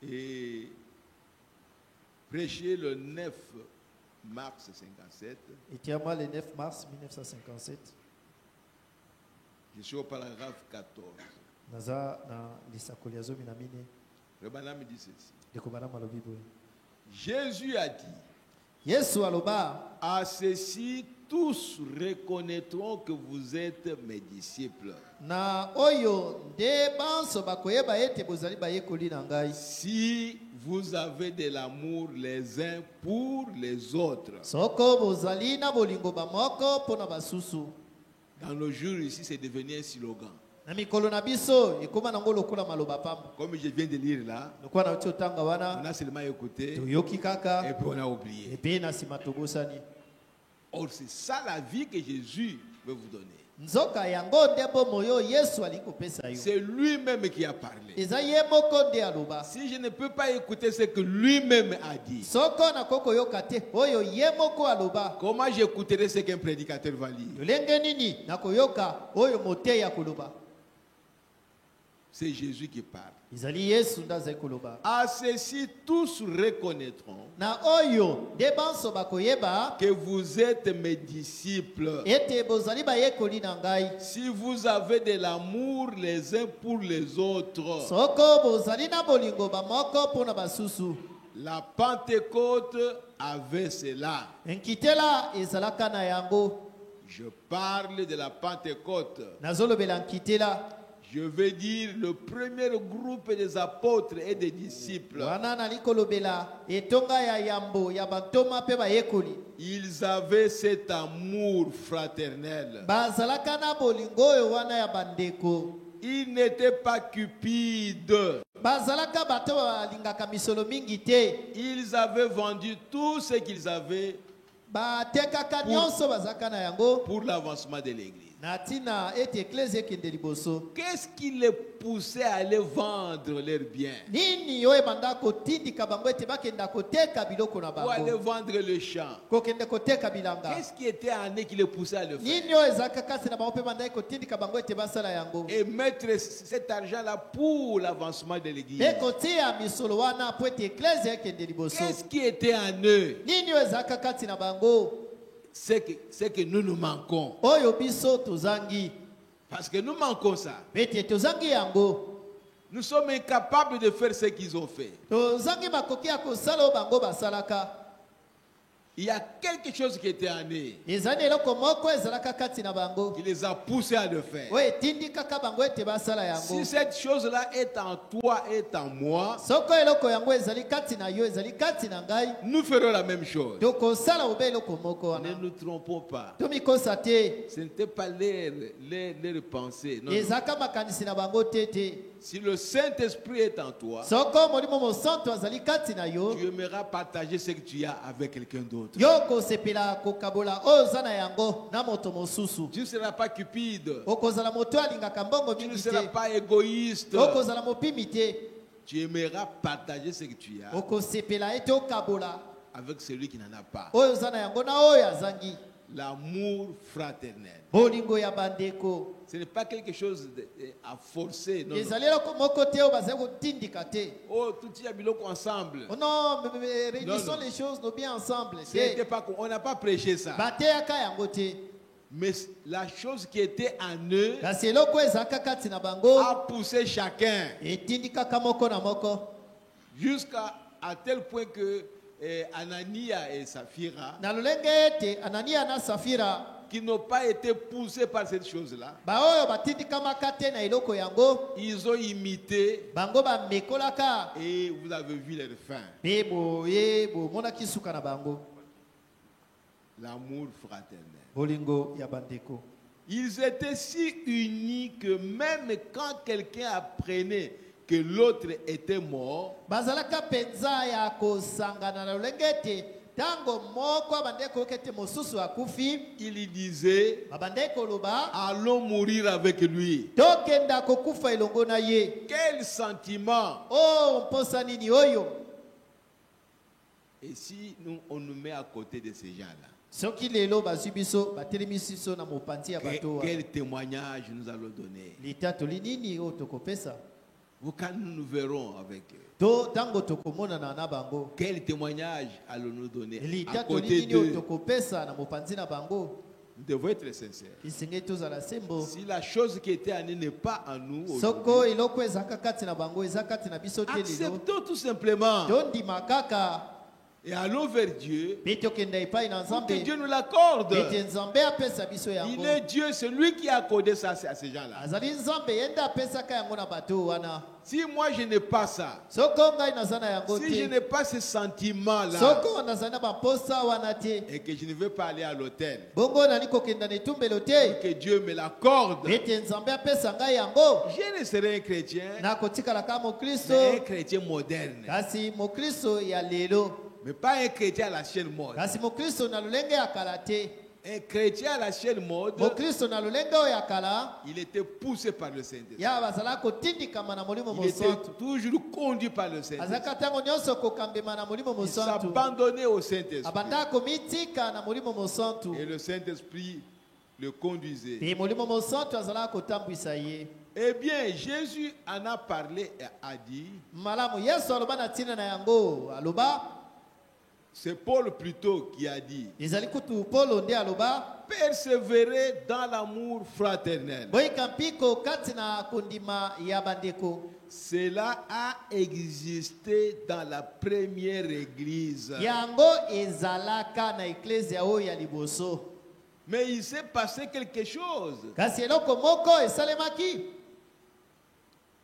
et prêcher le 9 mars 57. etiama le 9 mars 1957. Je suis au paragraphe 14. Naza na lisakoli ya 14. Le Branham dit ceci. Ndeko Branham alobi boye. Jésus a dit, Yesu aloba, à ceci tous reconnaîtront que vous êtes mes disciples. na oyo nde banso bakoyeba ete bozali bayekoli na ngai, Si vous avez de l'amour les uns pour les autres. soko bozali na bolingo bamoko mpo na basusu. Dans nos jours ici, c'est devenu un slogan. Na mikolo na biso ekoma nango lokola maloba pamba. Comme je viens de lire là, Lokola na uti otanga on wana a seulement écouté toyoki et kaka puis on a oublié. epe na nsima tobosani. Or, c'est ça la vie que Jésus veut vous donner. Nzoka yango nde bomoi oyo Yesu ali kopesa yo. C'est lui-même qui a parlé. Eza ye moko nde aloba. Si je ne peux pas écouter ce que lui-même a dit, Soko nakoki koyoka te oyo ye moko aloba, comment j'écouterai ce qu'un prédicateur va lire? lolenge nini nakoyoka oyo moteya koloba? C'est Jésus qui parle. Ezali Yesu nde azali koloba. À ceci, tous reconnaîtront Na oyo nde banso bakoyeba que vous êtes mes disciples. ete bozali bayekoli na ngai, Si vous avez de l'amour les uns pour les autres. soko bozali na bolingo bamoko mpo na basusu. La Pentecôte avait cela. Nkitela ezalaka na yango. Je parle de la Pentecôte. Nazolobela nkitela. Je veux dire le premier groupe des apôtres et des disciples. Wana nali kolobela etonga ya yambo ya bantoma pe bayekoli. Ils avaient cet amour fraternel. Bazalaka na bolingo oyo wana ya bandeko. Ils n'étaient pas cupides. Bazalaka bato balingaka misolo mingi te. Ils avaient vendu tout ce qu'ils avaient Batekaka nyonso bazalaka na yango. pour l'avancement de l'Église. Na tina ete eklezia ekende liboso. Qu'est-ce qui les poussait à aller vendre leurs biens? Nini oyo ebanda kotindika bango ete bakenda koteka biloko na Ou aller bango? vendre le champ? Kokende koteka bilanga. Qu'est-ce qui était en eux qui les poussait à le faire? Nini oyo ezalaka kasi na bango mpe bandaki kotindika bango ete basala yango? Et mettre cet argent-là pour l'avancement de l'Église. Mpe kotia misolo wana po ete eklezia ekende liboso. Qu'est-ce qui était en eux? Nini oyo ezalaka kati na bango? C'est que nous manquons. Oyo biso tozangi. Parce que nous manquons ça. Pete tozangi yango. Nous sommes incapables de faire ce qu'ils ont fait. Tozangi makoki ya kosala oyo bango basalaka. Il y a quelque chose qui était en eux Ezali eloko moko ezalaka kati na bango. qui les a poussés à le faire. Oyo etindikaka bango ete basala yango. Si cette chose-là est en toi, est en moi, Soko eloko yango ezali kati na yo, ezali kati na ngai. nous ferons la même chose. Tokosala obe eloko moko Ne wana. nous trompons pas. Tomikosa te. Ce n'était pas leur pensée. Non, non. Ezaka makanisi na bango tete. Si le Saint-Esprit est en toi, Soko molimo mosantu azali kati na yo. tu aimeras partager ce que tu as avec quelqu'un d'autre. autre. Yoko sepela kokabola ozana yango na moto mosusu. Tu ne seras pas cupide. Okozala moto alingaka mbongo Tu ne mingi seras te. pas égoïste. Okozala mopimi te. Tu aimeras partager ce que tu as Okosepela ete okabola avec celui qui n'en a pas. oyo ozana yango na oyo azangi. L'amour fraternel. Bolingo ya bandeko. Ce n'est pas quelque chose à forcer. Non, non. Ezali eloko moko te oyo bazali kotindika te. Oh, tout y a biloko ensemble. Oh non, mais réunissons Non. les choses nos bien ensemble. C'était pas, on n'a pas prêché ça. Bateyaka yango te. Mais la chose qui était en eux Kasi eloko ezalaka kati na bango a poussé chacun etindikaka moko na moko. jusqu'à tel point que Anania et Saphira, Na lolenge ete Anania na Safira qui n'ont pas été poussés par cette chose-là, baoyo batindikamaka te na eloko yango ils ont imité bango bamekolaka et vous avez vu leur fin. mpe boye bomonaki suka na bango. L'amour fraternel. Bolingo ya bandeko. Ils étaient si unis que même quand quelqu'un apprenait que l'autre était mort, Bazalaka penza ya kosangana na lolenge ete tango moko bandeko kete mosusu akufi il y disait, babandeko loba allons mourir avec lui. tokenda kokufa elongo na ye. Quel sentiment! Oh mposa nini oyo. Et si on nous met à côté de ces gens-là, Soki lelo bazwi biso batelemisi biso na mopanzi ya bato wa quel témoignage nous allons donner? litatoli nini oyo tokopesa Quand nous verrons avec eux, to tango tokomonana na bango quel témoignage allons-nous donner à litatoli côté nini oyo d'eux? tokopesa na mopanzi na bango. Nous devons être sincères. Isenge tozala sembo Si la chose qui était en eux n'est pas en nous, soko eloko ezaka kati na bango eza kati na biso te lelo acceptons tout simplement tondima kaka et allons vers Dieu mpe tokenda epai na pour que nzambe Dieu nous l'accorde. ete nzambe apesa biso Il yango. est Dieu, c'est lui qui a accordé ça à ces gens-là. Azali nzambe ye nde apesaka yango na bato wana. Si moi je n'ai pas ça, Soko ngai naza na yango si je te n'ai pas ce sentiment-là, soko nazali na bamposa wana te et que je ne veux pas aller à l'hôtel, bongo nali kokenda na etumbelo pour te que Dieu me l'accorde, ete nzambe apesa ngai yango je ne serai un chrétien, nakotikalaka mokristo mais un chrétien moderne. kasi mokristo ya lelo Mais pas un chrétien à la chaîne mode. kasi mokristo na lolenge ya kala te. Un chrétien à la chaîne mode, Mokristo na lolenge oyo ya kala il était poussé par le Saint-Esprit. ya bazalaka kotindikama na molimo Il était mosantu toujours conduit par le Saint-Esprit. azalaka ntango nyonso kokambema na molimo Il mosantu s'abandonnait au Saint-Esprit. abandaka komitika na molimo mosantu Et le Saint-Esprit le conduisait. mpe molimo mosantu azalaka kotambwisa ye. Eh bien, Jésus en a parlé et a dit, malamu yesu aloba na ntina na yango aloba c'est Paul plutôt qui a dit, ezali kutu polo nde aloba persévérer dans l'amour fraternel. boyika mpiko kati na kondima ya bandeko. Cela a existé dans la première église. yango ezalaka na eklezia oyo ya liboso Mais il s'est passé quelque chose. kasi eloko moko esalemaki.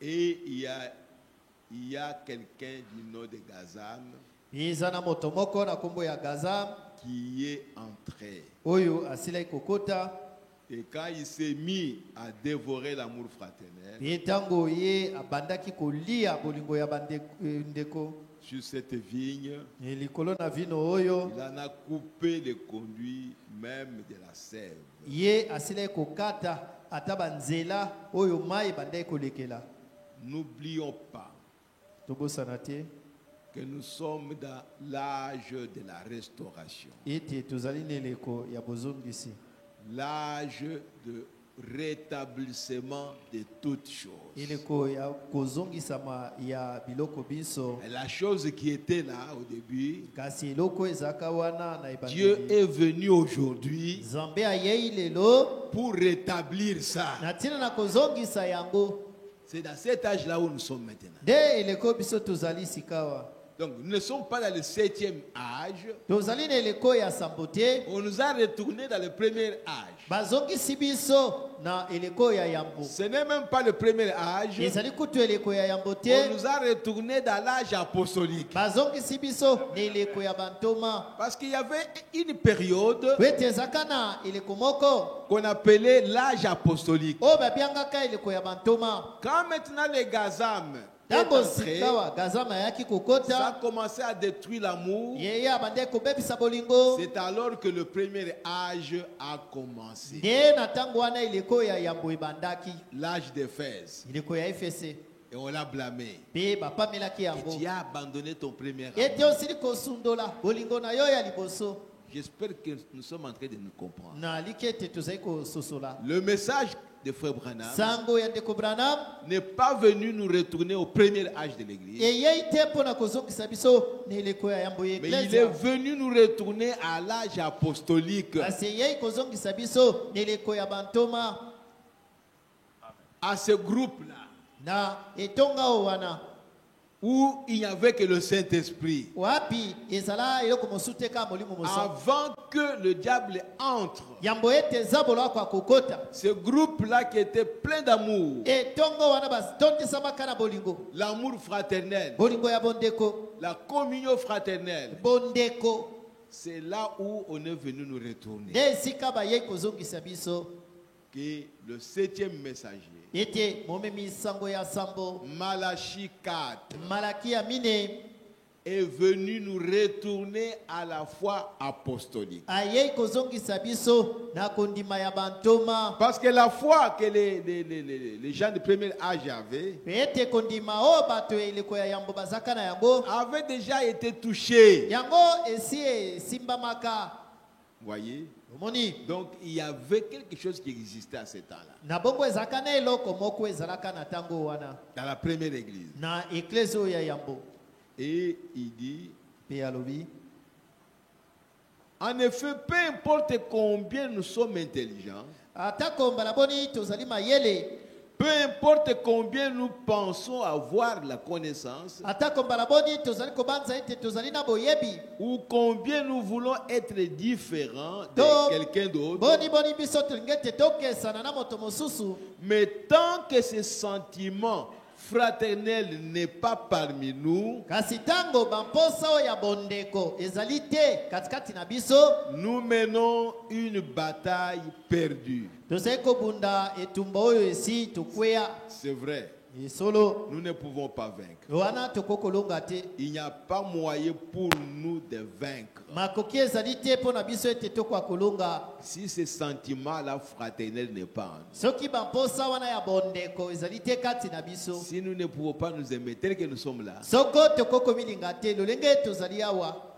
Et il y a quelqu'un du nom de Gazam eza na moto moko na nkombo ya Gaza qui est entré. oyo asilaki kokota Et quand il s'est mis à dévorer l'amour fraternel ye ntango ye abandaki kolia bolingo ya bandeko sur cette vigne, likolo na vino oyo il en a coupé le conduit même de la sève. ye asilaki kokata ata banzela oyo mai bandaki kolekela. N'oublions pas tobosana te que nous sommes dans l'âge de la restauration, ete tozali na eleko ya bozongisi, l'âge de rétablissement de toutes choses. eleko ya kozongisama ya biloko biso. Et la chose qui était là au début, kasi eloko ezalaka wana na Dieu ebandeli est venu aujourd'hui nzambe ayei lelo pour rétablir ça. na ntina na kozongisa yango. C'est dans cet âge-là où nous sommes maintenant. nde eleko biso tozali sikawa Donc nous ne sommes pas dans le 7e âge. tozali na eleko ya sambo te. On nous a retourné dans le premier âge. bazongisi biso na eleko ya yambo. Ce n'est même pas le premier âge. ezali kutu eleko ya yambo On te. nous a retourné dans l'âge apostolique. bazongisi biso na eleko ya bantoma Parce qu'il y avait une période po ete ezaka na eleko moko qu'on appelait l'âge apostolique. oyo babiangaka eleko ya bantoma. Quand maintenant les Gazam Tango entré, sikawa gazama yaki kokota. ça a commencé à détruire l'amour. Yeye abande kobebisa bolingo. C'est alors que le premier âge a commencé. Nde na tango wana ileko ya yambo ibandaki. L'âge d'Éphèse. Ileko ya Efese. Et on l'a blâmé. Pe papa melaki Et yango. tu as abandonné ton premier amour. Ete osili kosundola bolingo na yo ya liboso. J'espère que nous sommes en train de nous comprendre. Na likete tozai kososola. Le message de Frère Branham Sango ya ndeko Branham. n'est pas venu nous retourner au premier âge de l'église, Eyei te pona kozongisa biso na ileko ya yambo ya mais il est eklezia. venu nous retourner à l'âge apostolique, Kasi eyei kozongisa biso na ileko ya bantoma. à ce groupe-là, Na etonga o wana. où il n'y avait que le Saint-Esprit. Wapi ezala eloko mosusu ka molimo mosantu. Avant que le diable entre, Yambo ete zabolo kwa kokota. ce groupe-là qui était plein d'amour, Etonga wana basitondisa makana bolingo. l'amour fraternel, Bolingo ya bondeko. la communion fraternelle, Bondeko. c'est là où on est venu nous retourner. Nde esika bayei kozongisa biso. Que le 7e messager, Ete momemi sango ya sambo. Malachie 4, Malaki ya mine. est venu nous retourner à la foi apostolique. Ayei kozongisa biso na kondima ya bantoma. Parce que la foi que les gens du premier âge avaient Ete kondima o bato eleko ya yambo bazaka na yango. avait déjà été touchée. Yango esi simbamaka. Vous voyez? Omoni. Donc il y avait quelque chose qui existait à ce temps-là. Na bongo ezaka na eloko moko ezalaka na tango wana. Dans la première église. Na eklezio ya yambo. Et il dit, Pe alobi. en effet, peu importe combien nous sommes intelligents, Atako mbalaboni tozali mayele. peu importe combien nous pensons avoir la connaissance, Atako mbalaboni tozali kobanza ete tozali na boyebi. ou combien nous voulons être différents de Donc, quelqu'un d'autre, Boni biso tulingete tokesana na moto mosusu. mais tant que ce sentiment fraternel n'est pas parmi nous, Kasi tango bamposa o ya bondeko ezali te katikati na biso. nous menons une bataille perdue. Tozali kobunda etumba oyo esi tukweya. C'est vrai, Solo nous ne pouvons pas vaincre. wana tokokolonga te. Il n'y a pas moyen pour nous de vaincre. Makoki ezali te pona biso ete tokwa kolonga. Si ce sentiment-là fraternel n'est pas en nous, Soki bamposa wana ya bondeko ezali te kati na biso. si nous ne pouvons pas nous aimer tel que nous sommes là, Soko tokoko milinga te lolenge tozali awa.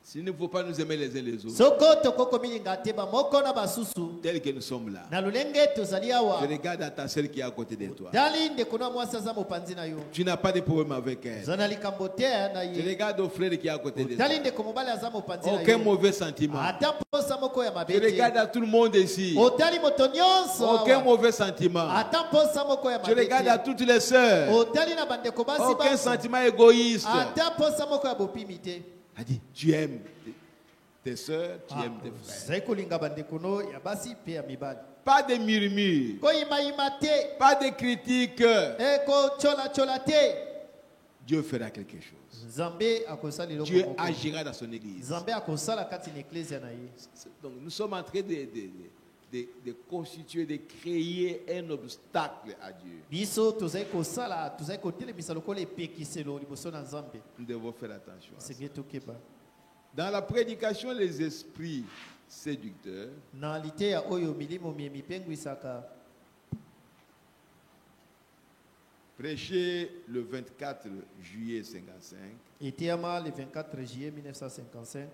si nous ne pouvons pas nous aimer les uns les autres Soko tokoko milinga te bamoko na basusu. tel que nous sommes là, Na lolenge tozali awa. je regarde à ta sœur qui est à côté de toi. Dali ndeko na mwasi aza mopanzi na yo. Tu n'as pas de problème avec elle. Zana likambo te na Je ye. regarde au frère qui est à côté de toi. Dali ndeko mobali aza mopanzi na Aucun yo. mauvais sentiment. Ata posa moko ya Je mabe regarde te. à tout le monde ici. Otali moto nyonso Aucun awa. mauvais sentiment. Ata posa moko ya Je mabe regarde à te. toutes les sœurs. Otali na bandeko basi Aucun basi. sentiment égoïste. Ata posa moko ya bopimi te. A dit, tu aimes tes sœurs, tu aimes tes frères. Zai kolinga bandeko no ya basi pe ya mibali. Pas de murmures, Koyima te. pas de critiques. Eko chola te. Dieu fera quelque chose. Nzambe akosala eloko Dieu moko. agira dans son église. Nzambe akosala kati na eklezia na ye. Donc nous sommes en train de constituer, de créer un obstacle à Dieu. Biso tozai kosala, tozai kotelemisa lokola epekiselo liboso na Nzambe. Nous devons faire attention à ça. Sege tokeba. Dans la prédication, les esprits séducteurs Na liteya oyo milimo mie mipengwisaka. prêché le 24 juillet 55, Eteyama le 24 juillet 1955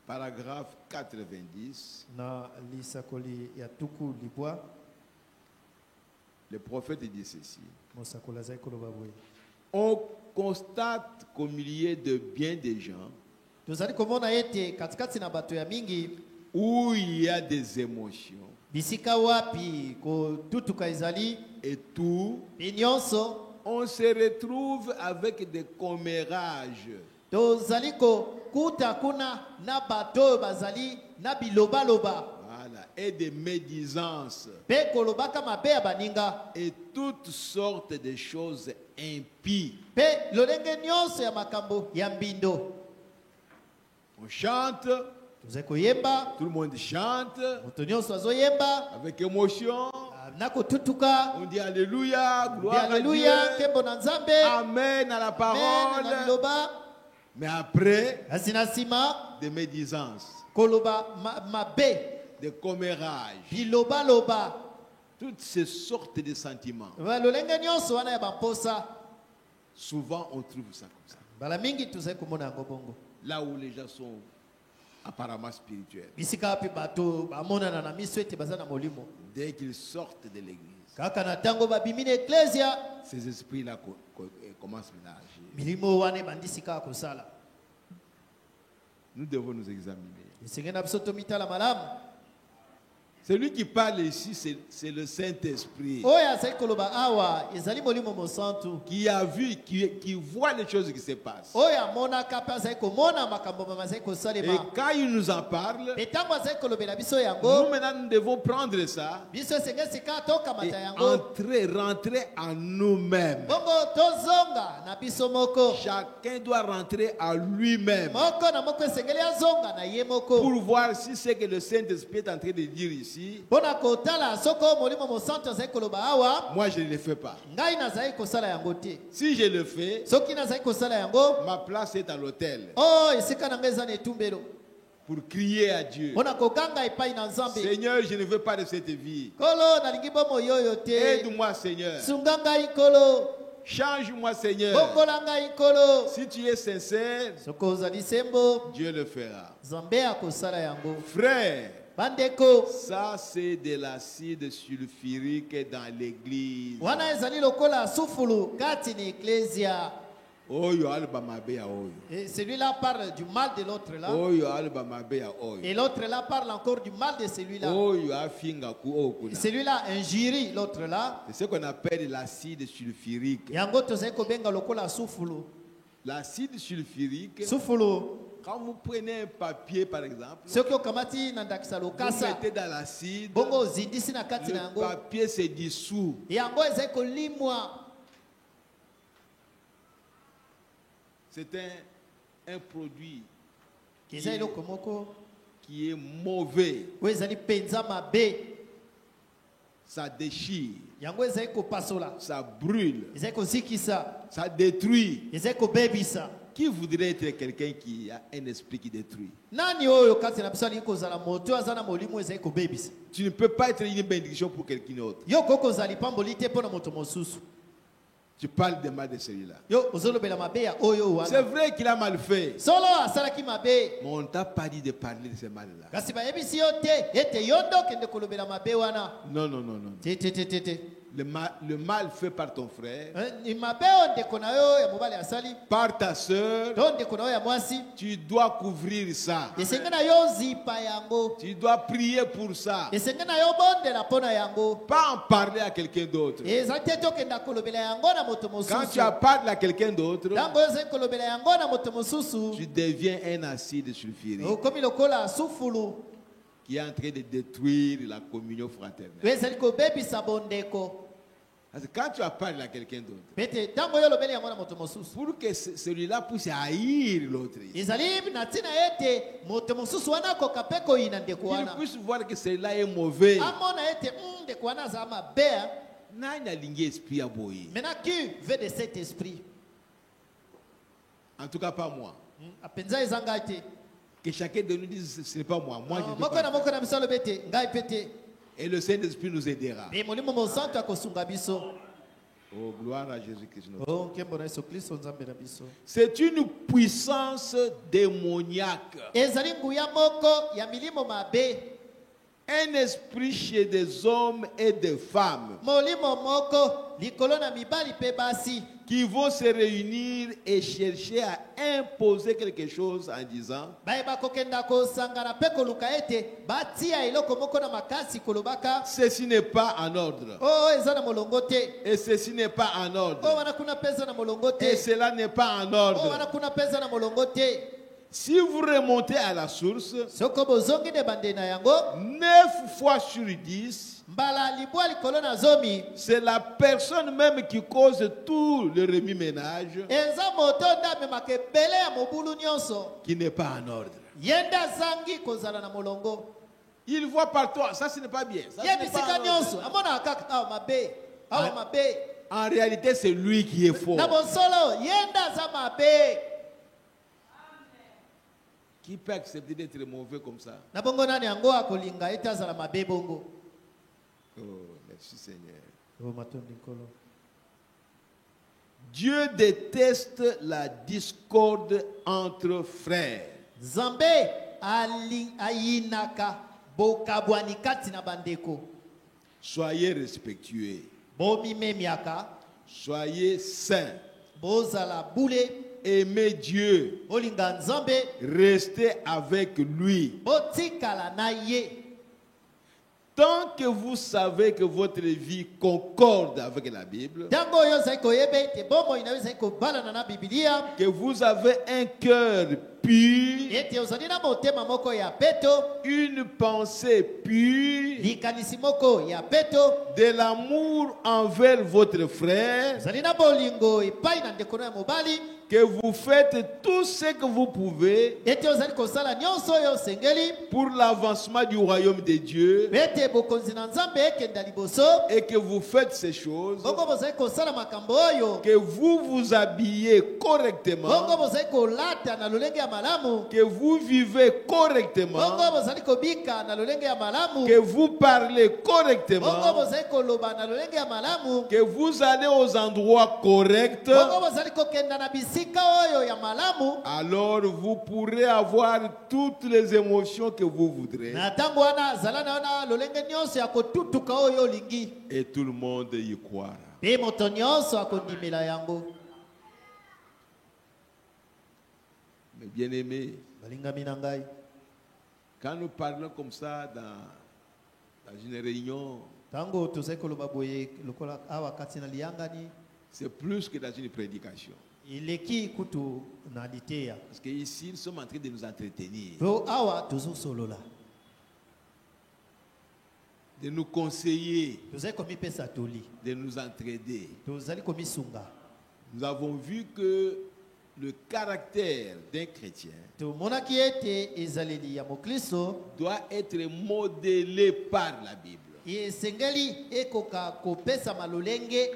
paragraphe 90, na lisakoli ya tuku libwa le prophète dit ceci. mosakola zai koloba boye. On constate qu'au milieu de bien des gens Tozali komona ete katikati na bato ya mingi où il y a des émotions bisika wapi kotutuka ezali et tout, nyonso on se retrouve avec des commérages. tozali kokuta kuna na bato oyo bazali na bilobaloba Voilà, et des médisances mpe kolobaka mabe ya baninga et toutes sortes de choses impies. mpe lolenge nyonso ya makambo ya mbindo. On chante, tozali koyemba tout le monde chante moto nyonso azoyemba avec émotion, nakotutuka On dit Alléluia, gloire Alléluia, à Dieu. kembo na Nzambe. Amen à la Amen, parole. na liloba. Mais après, Kasi na nsima, des médisances, koloba mabe, des commérages, biloba loba. toutes ces sortes de sentiments. Lolenge nyonso wana ya bamposa. Souvent, on trouve ça comme ça. Bala mingi tuzai kumona yango bongo. Là où les gens sont apparemment spirituels. Bisika wapi bato bamonana na miso ete baza na molimo. Dès qu'ils sortent de l'église, Kaka na tango babimi na eklesia, ces esprits-là commencent maintenant à agir. milimo wana ebandisi kaka kosala. Nous devons nous examiner. Esenge na biso tomitala malamu. Celui qui parle ici, c'est le Saint-Esprit Oyo azali koloba awa ezali molimo mosantu. qui a vu, qui voit les choses qui se passent. Oyo amonaka mpe azali komona makambo bazali Et kosalema. quand il nous en parle, Mpe ntango azali kolobela biso nous yango, maintenant nous devons prendre ça biso esenge sika et tokamata yango. rentrer en nous-mêmes. Bongo tozonga na biso moko. Chacun doit rentrer à lui-même Moko na moko esengeli azonga na ye moko. pour voir si ce que le Saint-Esprit est en train de dire ici, Mpona kotala soko molimo mosantu azali koloba awa, moi je ne le fais pas. ngai nazali kosala yango te. Si je le fais, Soki nazali kosala yango, ma place est à l'autel oh esika na ngai eza na etumbelo. pour crier à Dieu. Mpona kokanga epai na Nzambe. Seigneur, je ne veux pas de cette vie. Kolo nalingi bomoi oyo te. Aide-moi, Seigneur. Sunga ngai kolo. Change-moi, Seigneur. Bongola ngai kolo. Si tu es sincère, Soko ozali sembo, Dieu le fera. Nzambe akosala yango. Frère, Bandeko, ça c'est de l'acide sulfurique dans l'église. wana ezali lokola sufulu kati na eklesia. Oyo alba mabe ya oyo. Et celui-là parle du mal de l'autre là. Oyo alba mabe ya oyo. Et l'autre là parle encore du mal de celui-là. Oyo afinga ku okuna. Celui-là injurie l'autre là. C'est ce qu'on appelle l'acide sulfurique. Yango tozali kobenga lokola sufulu. L'acide sulfurique, Sufulu. quand vous prenez un papier par exemple, Soki okamati na ndakisa vous lokasa. mettez dans l'acide, Bongo ozindisi na kati na le yango. papier se dissout. Yango ezali kolimwa. C'est un produit Ezali eloko moko. qui est mauvais. Oyo ezali penza mabe. Ça déchire, Yango ezali kopasola. ça brûle, Ezali kozikisa. ça détruit. Ezali kobebisa. Qui voudrait être quelqu'un qui a un esprit qui détruit? Nani oyo kati na biso alingi kozala moto aza na molimo ezali kobebisa. Tu ne peux pas être une bénédiction pour quelqu'un d'autre. Yo koko ozali pamboli te mpona moto mosusu. Tu parles de mal de celui-là. Yo ozolobela mabe ya oyo wana. C'est vrai qu'il a mal fait, Solo asalaki mabe. mais on ne t'a pas dit de parler de ce mal-là. Kasi bayebisi yo te ete yo nde okende kolobela mabe wana. Non, non, non, non. Te. Le mal fait par ton frère, Ni mabe oyo ndeko na yo ya mobali asali. par ta soeur, To ndeko na yo ya mwasi. tu dois couvrir ça. Esenge na yo zipa yango. Tu dois prier pour ça. Esenge na yo bondela mpona yango. Pas en parler à quelqu'un d'autre. Ezali te tokenda kolobela yango na moto Quand mosusu. tu en parles à quelqu'un d'autre, Ntango ozali kolobela yango na moto mosusu. tu deviens un acide sulfurique Okomi lokola sufulu. qui est en train de détruire la communion fraternelle. Oyo ezali kobebisa bondeko. Parce que quand tu en parles à quelqu'un d'autre, Pete ntango yo olobeli yango na moto mosusu. pour que celui-là puisse haïr l'autre, Ezali na ntina ete moto mosusu wana akoka mpe koyina ndeko qu'il wana. puisse voir que celui-là est mauvais. Amona ete ndeko wana aza mabe. Nani alingi esprit à boyer? Maintenant qui veut de cet esprit? En tout cas pas moi. Apenza ezanga te. Que chacun de nous dise ce n'est pas moi. Moi je ne peux Moko na pas. moko na biso alobete ngai pete. Et le Saint-Esprit nous aidera. Pe molimo mosantu akosunga biso. Oh, gloire à Jésus-Christ. Oh nkembo na Yesu Kristo nzambe na biso. C'est une puissance démoniaque. Ezali nguya moko ya milimo mabe. Un esprit chez des hommes et des femmes Molimo moko likolo na mibali pe basi. qui vont se réunir et chercher à imposer quelque chose en disant Bayeba kokenda kosangana pe koluka ete batia eloko moko na makasi kolobaka. ceci n'est pas en ordre. Oh eza na molongo te. Et ceci n'est pas en Oh ordre. wana kuna pesa na molongo te. Et cela n'est pas en Oh ordre. wana kuna pesa na molongo te. Si vous remontez à la source, Soko bozongi de bande na yango. 9 fois sur 10, Mbala libwa likolo na zomi. c'est la personne même qui cause tout le remue-ménage Eza moto ndame makebele ya mobulu nyonso. qui n'est pas en ordre. Yenda zangi kozala na molongo. Il voit par toi. Ça, ce n'est pas bien. Ça, ce Ye n'est bisika pas- nyonso amona kaka awa mabe awa mabe En réalité, c'est lui qui est fort. na bosolo yenda aza mabe. Qui peut accepter d'être mauvais comme ça? Na bongo nani yango akolinga ete azala mabe bongo. Oh, merci Seigneur. Oh, matondi nkolo. Dieu déteste la discorde entre frères. Nzambe ayinaka bokabwani kati na bandeko. Soyez respectueux. Bomimemiaka Soyez saints. bozala bule. Aimez Dieu. Olinga Nzambe Restez avec lui. botikala na ye. Tant que vous savez que votre vie concorde avec la Bible, Tango oyo ozali koyeba ete bomoi na yo ezali kobalana na Biblia, que vous avez un cœur pur, ete ozali na motema moko ya peto, une pensée pure, likanisi moko ya peto, de l'amour envers votre frère, ozali na bolingo epai na ndeko na mobali, que vous faites tout ce que vous pouvez ete ozali kosala nyonso oyo osengeli pour l'avancement du royaume de Dieu, ete bokonzi na Nzambe ekenda liboso, et que vous faites ces choses, bongo bozali kosala makambo oyo, que vous vous habillez bongo correctement, bozali kolata na lolenge ya malamu, que vous vivez bongo correctement, bozali kobika na lolenge ya malamu, que vous parlez bongo correctement, bozali koloba na lolenge ya malamu, que vous allez aux endroits corrects, bongo bozali kokenda na bisika oyo ya malamu, alors vous pourrez avoir toutes les émotions que vous voudrez na tango wana zala na wana lolenge nyonso ya kotutuka oyo olingi, et tout le monde y croira. pe moto nyonso akondimela yango. Mais bien aimé, Balingami na ngai, quand nous parlons comme ça dans une réunion, tango tozali koloba boye lokola awa kati na liyangani, c'est plus que dans une prédication. ileki kutu na liteya. Parce qu'ici, nous sommes en train de nous entretenir, Po awa tozosolola, de nous conseiller, tozali komipesa toli, de nous entraider. tozali komisunga. Nous avons vu que le caractère d'un chrétien Tomonaki ete ezaleli ya mokristo doit être modélé par la Bible. esengeli ekoka kopesa malolenge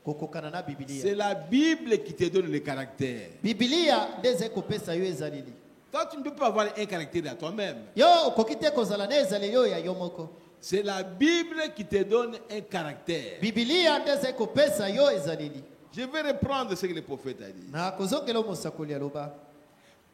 kokokana na C'est Biblia. la Bible qui te donne le caractère. Biblia nde ezali kopesa yo ezaleli. Toi, tu ne peux pas avoir un caractère à toi-même. Yo okoki te kozala na ezaleli oyo ya yo moko. C'est la Bible qui te donne un caractère. Biblia nde ezali kopesa yo ezaleli. Je vais reprendre ce que le prophète a dit. Na kozongela mosakoli aloba,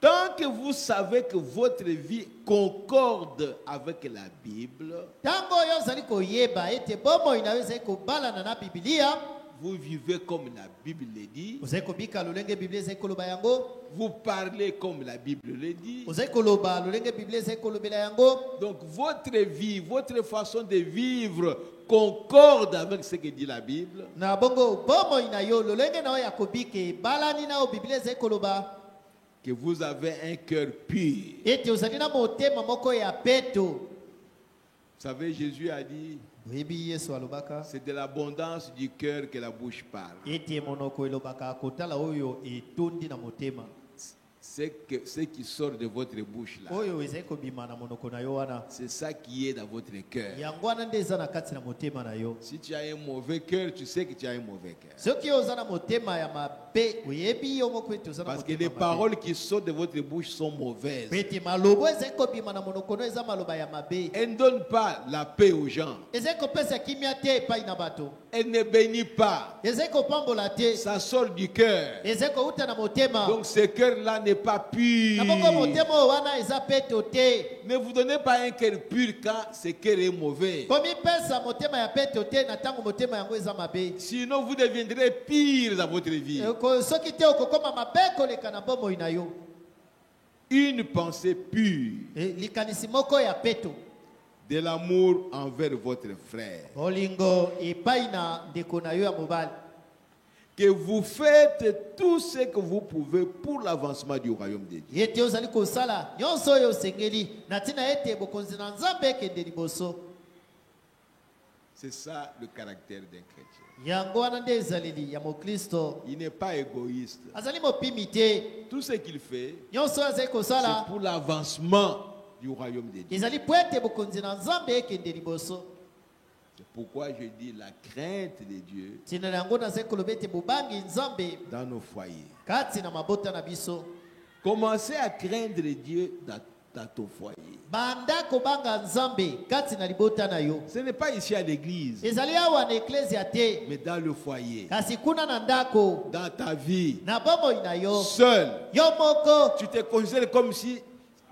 Tant que vous savez que votre vie concorde avec la Bible, tango oyo ozali koyeba ete bomoi na yo ezali kobalana na Biblia, vous vivez comme la Bible le dit, ozali kobika lolenge Biblia ezali koloba yango, vous parlez comme la Bible le dit. ozali koloba lolenge Biblia ezali kolobela yango. Donc votre vie, votre façon de vivre concorde avec ce que dit la Bible. Na bongo bomoi na yo lolenge na yo ya kobika ebalani na yo Biblia ezali koloba, Que vous avez un cœur pur. ete ozali na motema moko ya peto. Vous savez, Jésus a dit, Oyebi Yesu alobaka c'est de l'abondance du cœur que la bouche parle. ete monoko elobaka kotala oyo etondi na motema, Ce qui sort de votre bouche là, oyo ezali kobima na monoko na yo wana, c'est ça qui est dans votre cœur. yango wana nde eza na kati na motema na yo. Si tu as un mauvais cœur, tu sais que tu as un mauvais cœur. Soki oza na motema ya mabe, oyebi yo moko ete oza na Parce que motema les ya mabe. paroles qui sortent de votre bouche sont mauvaises. Ete malobo ezali kobima na monoko no eza maloba ya mabe, Elle ne donne pas la paix aux gens. ezali kopesa kimia te epai na bato, Elle ne bénit pas. ezali kopambola te, Ça sort du cœur. ezali kouta na motema. Donc ce cœur-là n'est pas pur. Na bongo motema oyo wana eza peto te. Ne vous donnez pas un cœur pur quand ce cœur est mauvais. Komipesa motema ya peto te na tango motema yango eza mabe. Sinon, vous deviendrez pire dans votre vie. Soki te okokoma mabe koleka na bomoi na yo. Une pensée pure, Likanisi moko ya peto, de l'amour envers votre frère. olingo epai na ndeko na yo ya mobali. Que vous faites tout ce que vous pouvez pour l'avancement du royaume de Dieu. Ete ozali kosala nyonso oyo osengeli na ntina ete bokonzi na Nzambe ekende liboso. C'est ça le caractère d'un chrétien. Yango wana nde ezaleli ya mokristo. Il n'est pas égoïste. Azali mopimi te. Tout ce qu'il fait, Nyonso oyo azali c'est kosala pour l'avancement du royaume de Dieu. ezali po ete bokonzi na nzambe ekende liboso. C'est pourquoi je dis la crainte de Dieu Ntina na yango nazali koloba ete bobangi nzambe dans nos foyers. kati na mabota na biso. Commencez à craindre Dieu dans ton foyer. Banda kobanga nzambe kati na libota na yo. Ce n'est pas ici à l'église, Ezali awa na eklezia te, mais dans le foyer, kasi kuna na ndako, dans ta vie, na bomoi na yo. seul. Yo moko Tu te considères comme si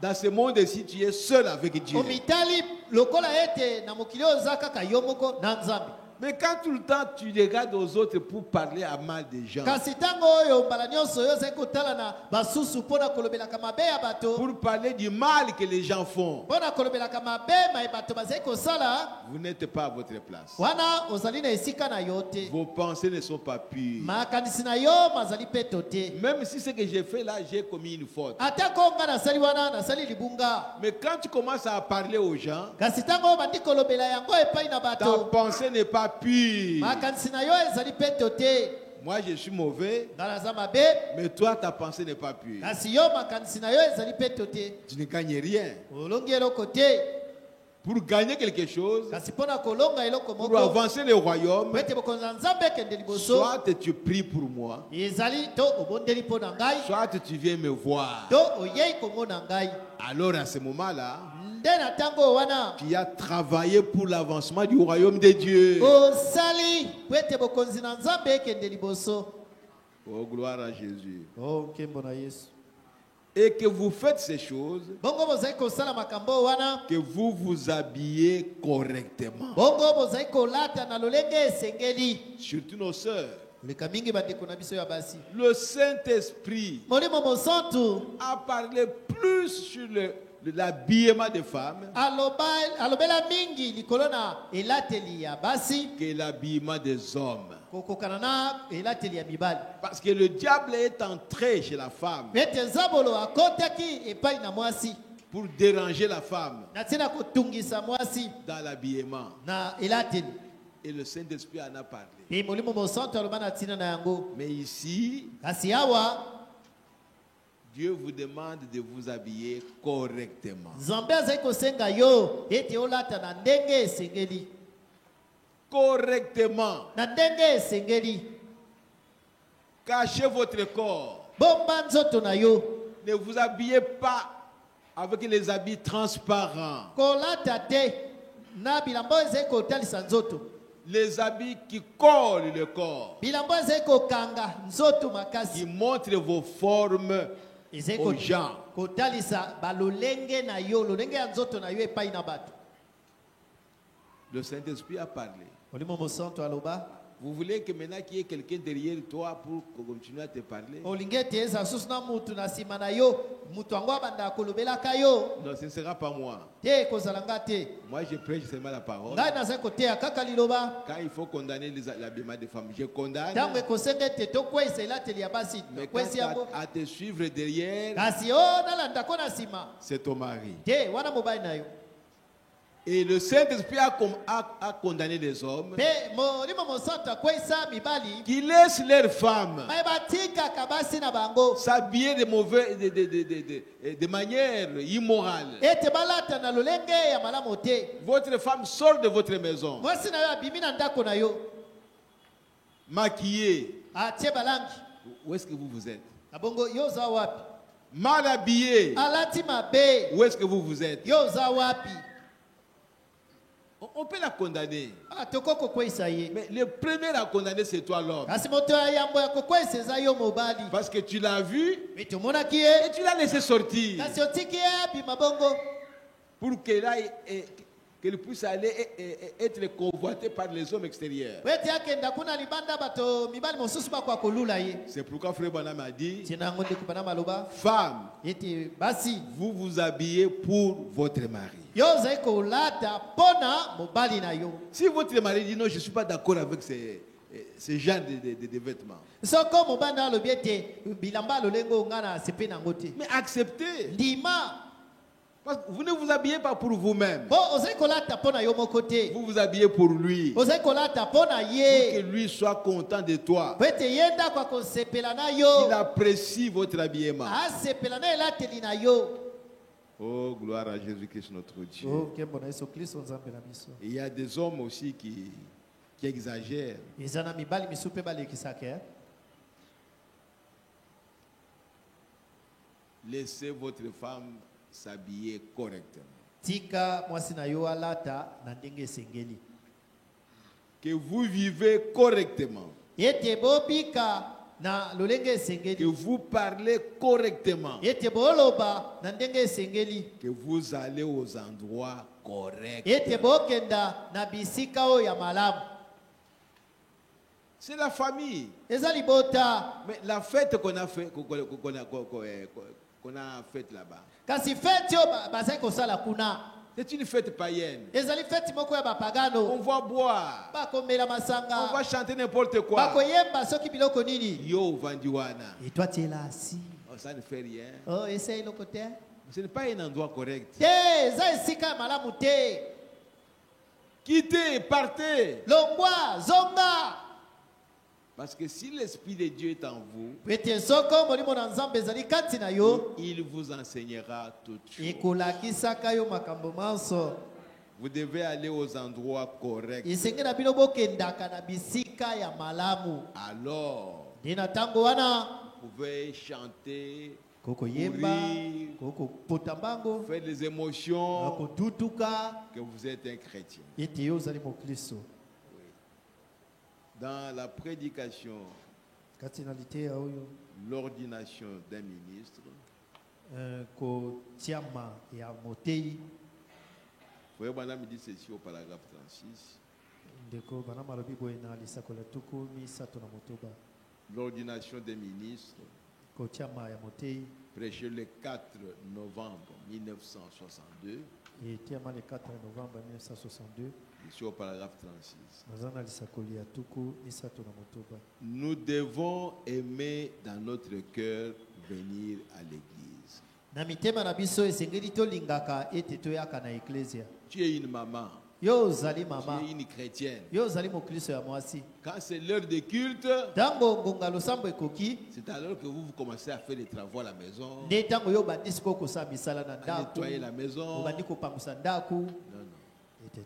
dans ce monde-ci, tu es seul avec Dieu. omitali lokola ete na mokili oza kaka yo moko na nzambe. Mais quand tout le temps tu regardes aux autres pour parler à mal des gens, Kasi ntango oyo mbala nyonso yo ozali kotala na basusu mpo na kolobelaka mabe ya bato, pour parler du mal que les gens font, mpo na kolobelaka mabe ma bato bazali kosala, vous n'êtes pas à votre place. wana ozali na esika na yo te. Vos pensées ne sont pas pures. Makanisi na yo mazali peto te. Même si ce que j'ai fait là, j'ai commis une faute. Ata konga nasali wana nasali libunga. Mais quand tu commences à parler aux gens, Kasi ntango bandi kolobela yango epai na ta bato, pensée n'est pas pure. makanisi na yo ezali peto te. Moi, je suis mauvais, Nga naza mabe, mais toi, ta pensée n'est pas pure. kasi yo makanisi na yo ezali peto te. Tu ne gagnes rien. Olongi eloko te. Pour gagner quelque chose, Kasi mpo na kolonga eloko pour moko, avancer le royaume, po ete bokonzi na nzambe ekende liboso, soit tu pries pour moi, ezali to obondeli mpo na ngai, soit tu viens me voir. to oyei komona ngai. Alors à ce moment-là, Nde na ntango wana tu as travaillé pour l'avancement du royaume de Dieu. osali po ete bokonzi na nzambe ekende liboso. Oh, gloire à Jésus. Oh, nkembo na Yesu. Et que vous faites ces choses, Bongo bozali kosala makambo wana, que vous vous habillez correctement. bongo bozali kolata na lolenge esengeli. Surtout nos sœurs. Leka mingi bandeko na biso ya basi. Le Saint-Esprit Molimo mosantu a parlé plus sur l'habillement des femmes alobela mingi likolo na elateli ya basi que l'habillement des hommes. kokokana na elateli ya mibali. Parce que le diable est entré chez la femme Ete nzabolo akotaki epai na mwasi pour déranger la femme na ntina kotungisa mwasi dans l'habillement. na elateli. Et le Saint-Esprit en a parlé. Pe molimo mosantu aloba na ntina na yango. Mais ici, Kasi awa Dieu vous demande de vous habiller correctement. nzambe azali kosenga yo ete olata na ndenge esengeli. Correctement. Na ndenge esengeli. Cachez votre corps. Bomba nzoto na yo. Ne vous habillez pas avec les habits transparents. Kolata te na bilambo ezali kotalisa nzoto. Les habits qui collent le corps. Bilambo ezali kokanga nzoto Qui makasi. montrent vos formes Ezali aux gens. kotalisa balolenge na yo, lolenge ya nzoto na yo epai na bato. Le Saint-Esprit a parlé. Molimo mosantu aloba. Vous voulez que maintenant qu'il y ait quelqu'un derrière toi pour continuer à te parler? Olingi ete eza susu na mutu na nsima na yo, mutu yango abanda kolobelaka yo. Non, ce ne sera pas moi. Te kozala nga te. Moi, je prêche seulement la parole. Ngai nazali koteya kaka liloba. Quand il faut condamner l'habillement des femmes, je condamne. Ntango ekosenga ete tokwesa elateli ya basi, Mais quand tokwesi yango. à te suivre derrière, Kasi o nalandako na nsima. c'est ton mari. Te wana mobali na yo. Et le Saint-Esprit a condamné les hommes Pe molimo mosantu akwesa mibali. qui laissent leurs femmes Mai batikaka basi na bango. s'habiller de manière immorale. Ete balata na lolenge ya malamu te. Votre femme sort de votre maison, Mwasi na yo abimi na ndako na yo. maquillée. Atie balangi. Où est-ce que vous êtes? Abongo yo za wapi? Mal habillée. Alati mabe. Où est-ce que vous êtes? Yo za wapi? On peut la condamner. Toko kokwesa ye. Mais le premier à condamner, c'est toi l'homme. Kasi moto ya yambo ya kokwesa eza yo mobali. Parce que tu l'as vu Mais tomonaki et ye. tu l'as laissé sortir. Kasi otiki ye abima bongo. Pour qu'elle puisse aller être convoitée par les hommes extérieurs. Wete akenda kuna libanda bato mibali mosusu bakwa kolula ye. C'est pourquoi Frère Branham a dit, Tina ngo ndikupana maloba. femme, Ete basi. vous vous habillez pour votre mari. Yo zai kolata pona mobali na yo. Si votre mari dit non, je ne suis pas d'accord avec ce genre de vêtements. Soko mobali na lobi ete bilamba lolengo ngana sepe na ngote. Mais acceptez. Ndima. Parce que vous ne vous habillez pas pour vous-même. Bo ozai kolata pona yo mokote. Vous vous habillez pour lui. Pour Ozai kolata pona que ye. lui soit content de toi. Wete yenda kwa kosepela na yo. Il apprécie votre habillement. Asepela na elateli na yo. Oh, gloire à Jésus-Christ, notre Dieu. Oh, nkembo na Yesu Kristo nzambe na biso. Il y a des hommes aussi qui exagèrent. Eza na mibali misu mpe balekisaka, eh? Laissez votre femme s'habiller correctement. Tika mwasi na yo alata na ndenge esengeli. Que vous vivez correctement. Ete bobika na lolenge Que esengeli. vous parlez correctement. Ete boloba na ndenge esengeli. Que vous allez aux endroits corrects. Ete bokenda na bisika oyo ya malamu. C'est la famille. Eza libota. Mais la fête qu'on a fait, faite là-bas, Kasi feti yo bazai kosala kuna. c'est une fête païenne. Ezali feti moko ya On bapagano. va boire, Bakomela on masanga. va chanter n'importe quoi. Bakoyemba soki biloko nini. Yo vandiwana. Et toi tu es là assis. Oh, ça ne fait rien. Oh, essaye le côté. Ce n'est pas un endroit correct. Te, eza esika ya malamu te. Quittez, partez. Longwa, zonga. Parce que si l'Esprit de Dieu est en vous, Pete soko molimo na nzambe ezali kati na yo. il vous enseignera toutes choses. Ekolakisaka yo makambo manso. Vous devez aller aux endroits corrects. Esenge na bino bokendaka na bisika ya malamu. Alors, Dina tango wana. vous pouvez chanter, Koko yemba. courir, Koko potambango. faire des émotions, Koko tutuka. que vous êtes un chrétien. Ete yo zali mokristo. Dans la prédication, Katinalité ya oyo. l'ordination d'un ministre, Ko tiama ya motei. vous voyez, madame me dit ceci au paragraphe 36. Ndeko bana malobi boye na lisakola tuku misato na motoba. L'ordination des ministres, Ko tiama ya motei. prêché le 4 novembre 1962, Et tiama le 4 novembre 1962. ici au paragraphe 36. Nazana lisakoli ya tuku misato na motoba. Nous devons aimer dans notre cœur venir à l'église. Na mitema na biso esengeli tolingaka ete toyaka na eklesia. Tu es une maman, Yo zali tu mama. es une chrétienne. Yo zali mokristo ya mwasi. Quand c'est l'heure de culte, Tango ngonga losambo ekoki. c'est alors que vous commencez à faire des travaux à la maison, Nde tango yo bandisi ko kosala misala na à ndako. nettoyer la maison. Obandi kopangusa ndako. Non, non. Ete.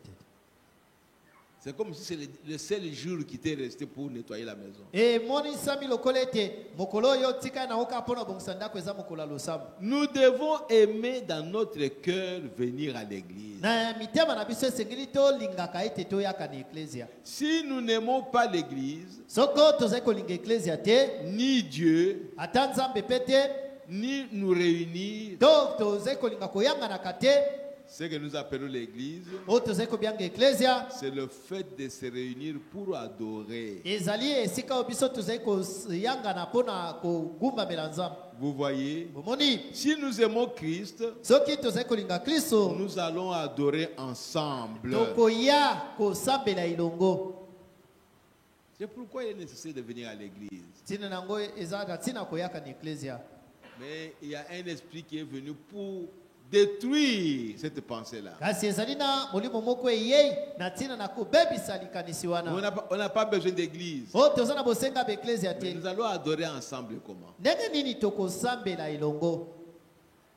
C'est comme si c'est le seul jour qui t'est resté pour nettoyer la maison. E moni sami lokola ete mokolo yo tika na oka mpona bongisa ndako eza mokolo ya losambo. Nous devons aimer dans notre cœur venir à l'église. Na mitema na biso esengeli tolingaka ete toyaka na eklesia. Si nous n'aimons pas l'église, Soko tozali kolinga eklesia te, ni Dieu, ata nzambe pe te, ni nous réunir, to tozali kolinga koyanganaka te, ce que nous appelons l'église, oyo tozali kobianga eklesia, c'est le fait de se réunir pour adorer. ezali esika oyo biso tozali koyangana mpona kogumbamela nzambe. Vous voyez, Bomoni, si nous aimons Christ, soki tozali kolinga kristo, nous allons adorer ensemble. tokoya kosambela ilongo. C'est pourquoi il est nécessaire de venir à l'église. Ntina nango eza na ntina koyaka na eklesia. Mais il y a un esprit qui est venu pour détruire cette pensée-là. Kasi ezali na molimo moko eyei na ntina na kobebisa likanisi On wana. n'a pas besoin d'église. Oyo toza na bosenga ba eklesia Mais te. nous allons adorer ensemble comment? Ndenge nini tokosambela ilongo?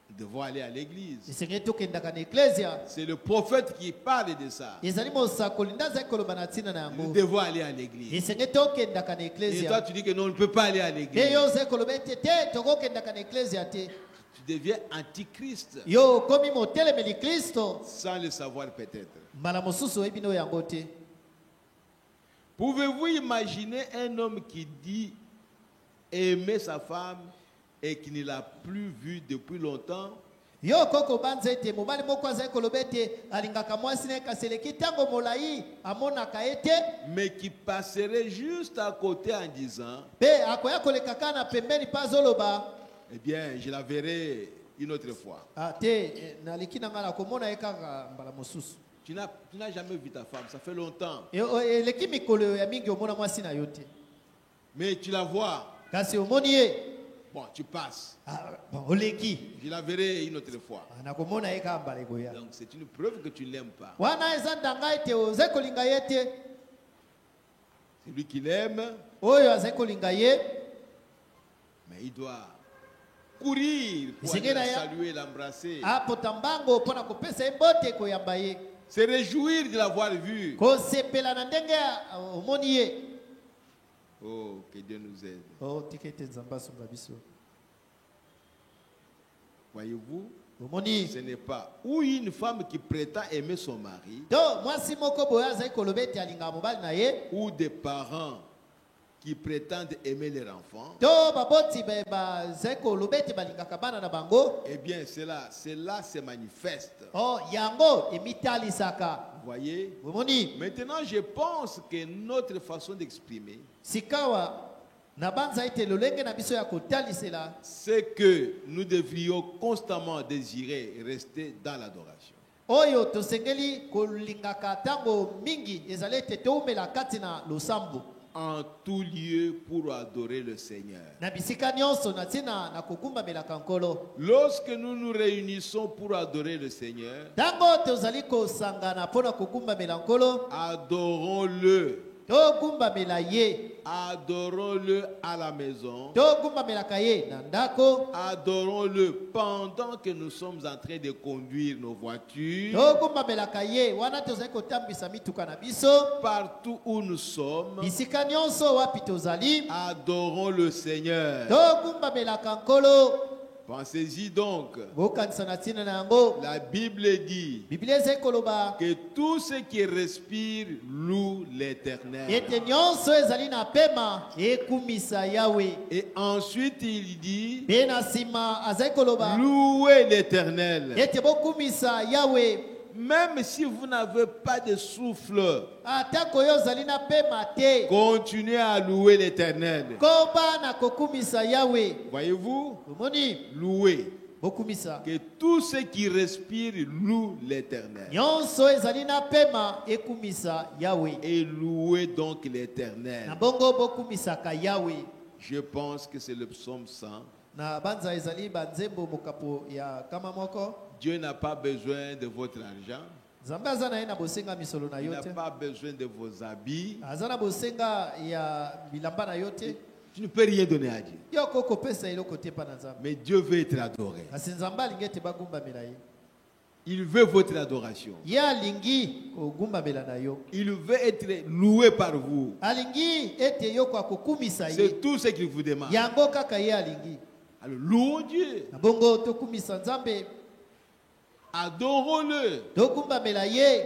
Nous devons aller à l'église. Esengeli tokendaka na eklesia. C'est le prophète qui parle de ça. Ezali mosakoli nde azali koloba na ntina na Nous yango. devons aller à l'église. Esengeli tokendaka na Et toi, eklesia. tu dis que non, on ne peut pas aller à Te l'église. yo ozali koloba ete te tokokendaka na eklesia te. Tu deviens antichrist Yo okomi motelemeli kristo. sans le savoir peut-être. Mbala mosusu oyebi no yango te. Pouvez-vous imaginer un homme qui dit aimer sa femme et qui ne l'a plus vue depuis longtemps? Yo koko banza ete mobali moko azali koloba ete alingaka mwasi na ye kasi eleki ntango molai amonaka ye te, Mais qui passerait juste à côté en disant, mpe akoya koleka kaka na pembeni mpe azoloba eh bien, je la verrai une autre fois. te naleki na ngai nakomona ye kaka mbala mosusu. Tu n'as jamais vu ta femme, ça fait longtemps. Eleki mikolo ya mingi omona mwasi na yo te, Mais tu la vois, kasi omoni ye bon, tu passes. oleki Je la verrai une autre fois. nakomona ye kaka mbala ekoya. Donc c'est une preuve que tu ne l'aimes pas. Wana eza ndanga ete ozali kolinga ye te. C'est lui qui l'aime, Oyo azali kolinga ye, mais il doit courir pour aller la Zingine ya- saluer, l'embrasser. apota mbango mpona kopesa ye mbote koyamba ye Se réjouir de l'avoir vu. kosepela na ndenge omoni ye. Oh, que Dieu nous aide. Oh, tika ete nzambe asunga biso. Voyez-vous, Omoni ce n'est pas ou une femme qui prétend aimer son mari, to mwasi moko boye azali koloba ete alingaka mobali na ye, ou des parents qui prétendent aimer leurs enfants. to baboti bazali koloba ete balingaka bana na bango. Eh bien, cela se manifeste. Oh, yango emitalisaka. Vous voyez? Omoni Maintenant, je pense que notre façon d'exprimer, sikawa na banza ete lolenge na biso ya kotalisela c'est que nous devrions constamment désirer rester dans l'adoration. oyo tosengeli kolingaka ntango mingi ezali ete toumela kati na losambo En tout lieu pour adorer le Seigneur. na bisika nyonso na ntina na kogumbamela nkolo. Lorsque nous nous réunissons pour adorer le Seigneur, Ntango tozali kosangana mpona kogumbamela nkolo, adorons-le. togumbamela ye, Adorons-le à la maison. togumbamelaka ye na ndako, Adorons-le pendant que nous sommes en train de conduire nos voitures. togumbamelaka ye wana tozali kotambwisa mituka na biso, Partout où nous sommes, bisika nyonso wapi tozali, adorons le Seigneur. togumbamelaka nkolo. Pensez-y donc. Bokanisa na ntina na yango, La Bible dit Biblia ezali koloba que tout ce qui respire loue l'Éternel. ete nyonso ezali na pema ekumisa Yawe. Et ensuite il dit, Mpe na nsima azali koloba louez l'Éternel. ete bokumisa Yawe. Même si vous n'avez pas de souffle, Atako oyo ozali na pema te, continuez à louer l'Éternel. koba na kokumisa Yawe. Voyez-vous, Omoni louez. bokumisa Que tout ce qui respire loue l'Éternel. nyonso ezali na pema ekumisa Yawe. Et louez donc Na l'Éternel. bongo bokumisaka Yawe. Je pense que c'est le psaume 100. Na banza ezali banzembo mokapo ya kama moko. Dieu n'a pas besoin de votre argent. Nzambe aza na ye na bosenga misolo na Il yo n'a te. pas besoin de vos habits. Aza na bosenga ya bilamba na yo te. Tu ne peux rien donner à Dieu. Yo kokopesa eloko te pa na Nzambe. Mais Dieu veut être adoré. Kasi Nzambe alingi ete bagumbamela ye. Il veut votre adoration. Ye alingi kogumbamela na yo. Il veut être loué par vous. Alingi ete yo kwa kokumisa ye. C'est tout ce qu'il vous demande. Yango kaka ye alingi. Alors louons Dieu. Na bongo tokumisa Nzambe. Adorons-le. Togumbamela ye.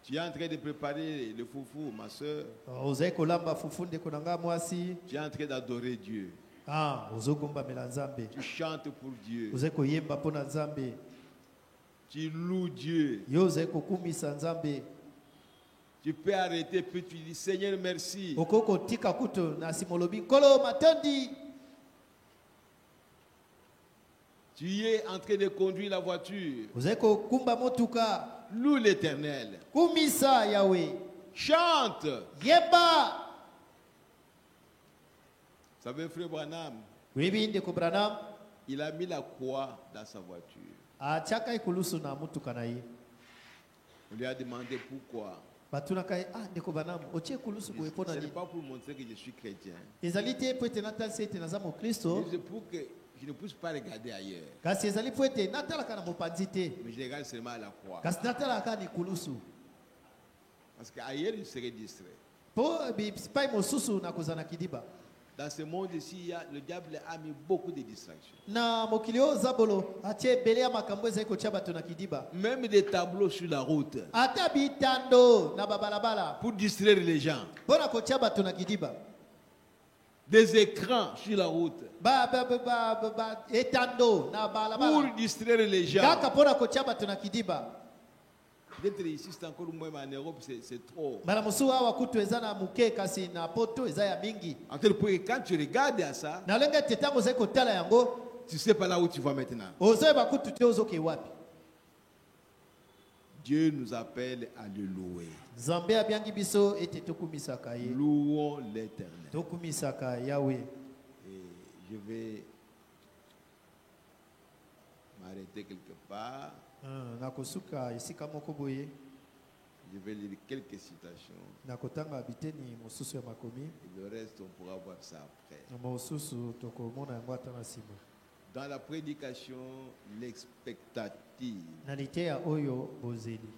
Tu es en train de préparer le foufou, ma soeur. Ozali kolamba fufu ndeko na nga mwasi. Tu es en train d'adorer Dieu. Ah, ozogumbamela Nzambe. Tu chantes pour Dieu. Ozali koyemba mpo na Nzambe. Tu loues Dieu. Yo ozali kokumisa Nzambe. Tu peux arrêter puis tu dis Seigneur merci. Okoko tika kutu na simolobi nkolo matondi. Tu es en train de conduire la voiture. Ozali kokumba motuka. Loue l'Éternel. Kumisa Yawe. Chante. Yemba. Vous savez, frère Branham, Webi ndeko Branham. il a mis la croix dans sa voiture. Achaka ikulusu na mutuka na ye. On lui a demandé pourquoi. Batuna kai ndeko Branham otie kulusu Ce kuepona n'est ni. pas pour montrer que je suis chrétien. Ezali te po ete natalisa ete naza mokristo. C'est pour que je ne puisse pas regarder ailleurs. Kasi ezali po ete natalaka na mopanzi te. Mais je regarde seulement à la croix. Kasi natalaka ni kulusu. Parce qu'ailleurs, je serais distrait. Po bipai mosusu na kozana kidiba. Dans ce monde ici, le diable a mis beaucoup de distractions. Na mokili oyo zabolo atie ebele ya makambo ezali kotia bato na kidiba. Même des tableaux sur la route Ata bitando na babalabala pour distraire les gens. mpona kotia bato na kidiba. Des écrans sur la route Etando na pour balabala distraire les gens. kaka mpona kotia bato na kidiba. D'être ici, c'est encore moins, mais en Europe, c'est trop. Mbala mosusu awa kutu eza na muke kasi na poto eza ya mingi. En tel point que quand tu regardes à ça, Na lenge ete ntango ozali kotala yango tu ne sais pas là où tu vas maintenant. ozoyeba kutu te ozoke wapi. Dieu nous appelle à le louer. Nzambe abiangi biso ete tokumisaka ye. Louons l'Éternel. Tokumisaka Yawe. Et je vais m'arrêter quelque part. Nakosuka esika moko boye. Je vais lire quelques citations. nakotanga biteni mosusu ya makomi Et le reste, on pourra voir ça après. mosusu tokomona yango ata na nsima. Dans la prédication, l'expectative. na liteya oyo bozeli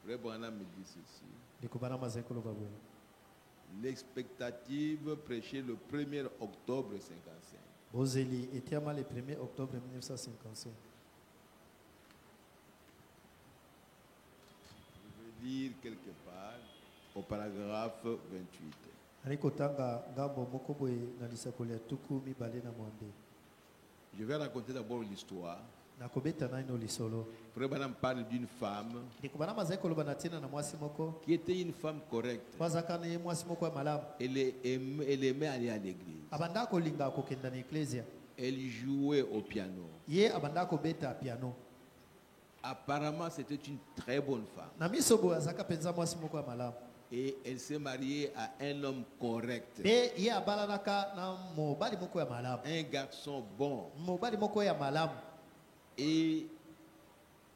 Frère Branham me dit ceci. ndeko bana mazali koloba boye L'expectative prêchée le 1er octobre 55. bozeli etiama le 1er octobre 1955. Je vais lire quelque part au paragraphe 28. ali kotanga ngambo moko boye na lisakoli ya tuku mibale na mwambe. Je vais raconter d'abord l'histoire. nakobeta naino lisolo Frère Branham parle d'une femme ndeko bana mazali koloba na ntina na mwasi moko qui était une femme correcte. twazaka na ye mwasi moko ya malamu Elle aimait aller à l'église. abanda kolinga kokenda na eklesia Elle jouait au piano. ye abanda kobeta piano. Apparemment, c'était une très bonne femme. na miso boye azalaka mpenza mwasi moko ya malamu Et elle s'est mariée à un homme correct. mpe ye abalanaka na mobali moko ya malamu, Un garçon bon. mobali moko ya malamu. Et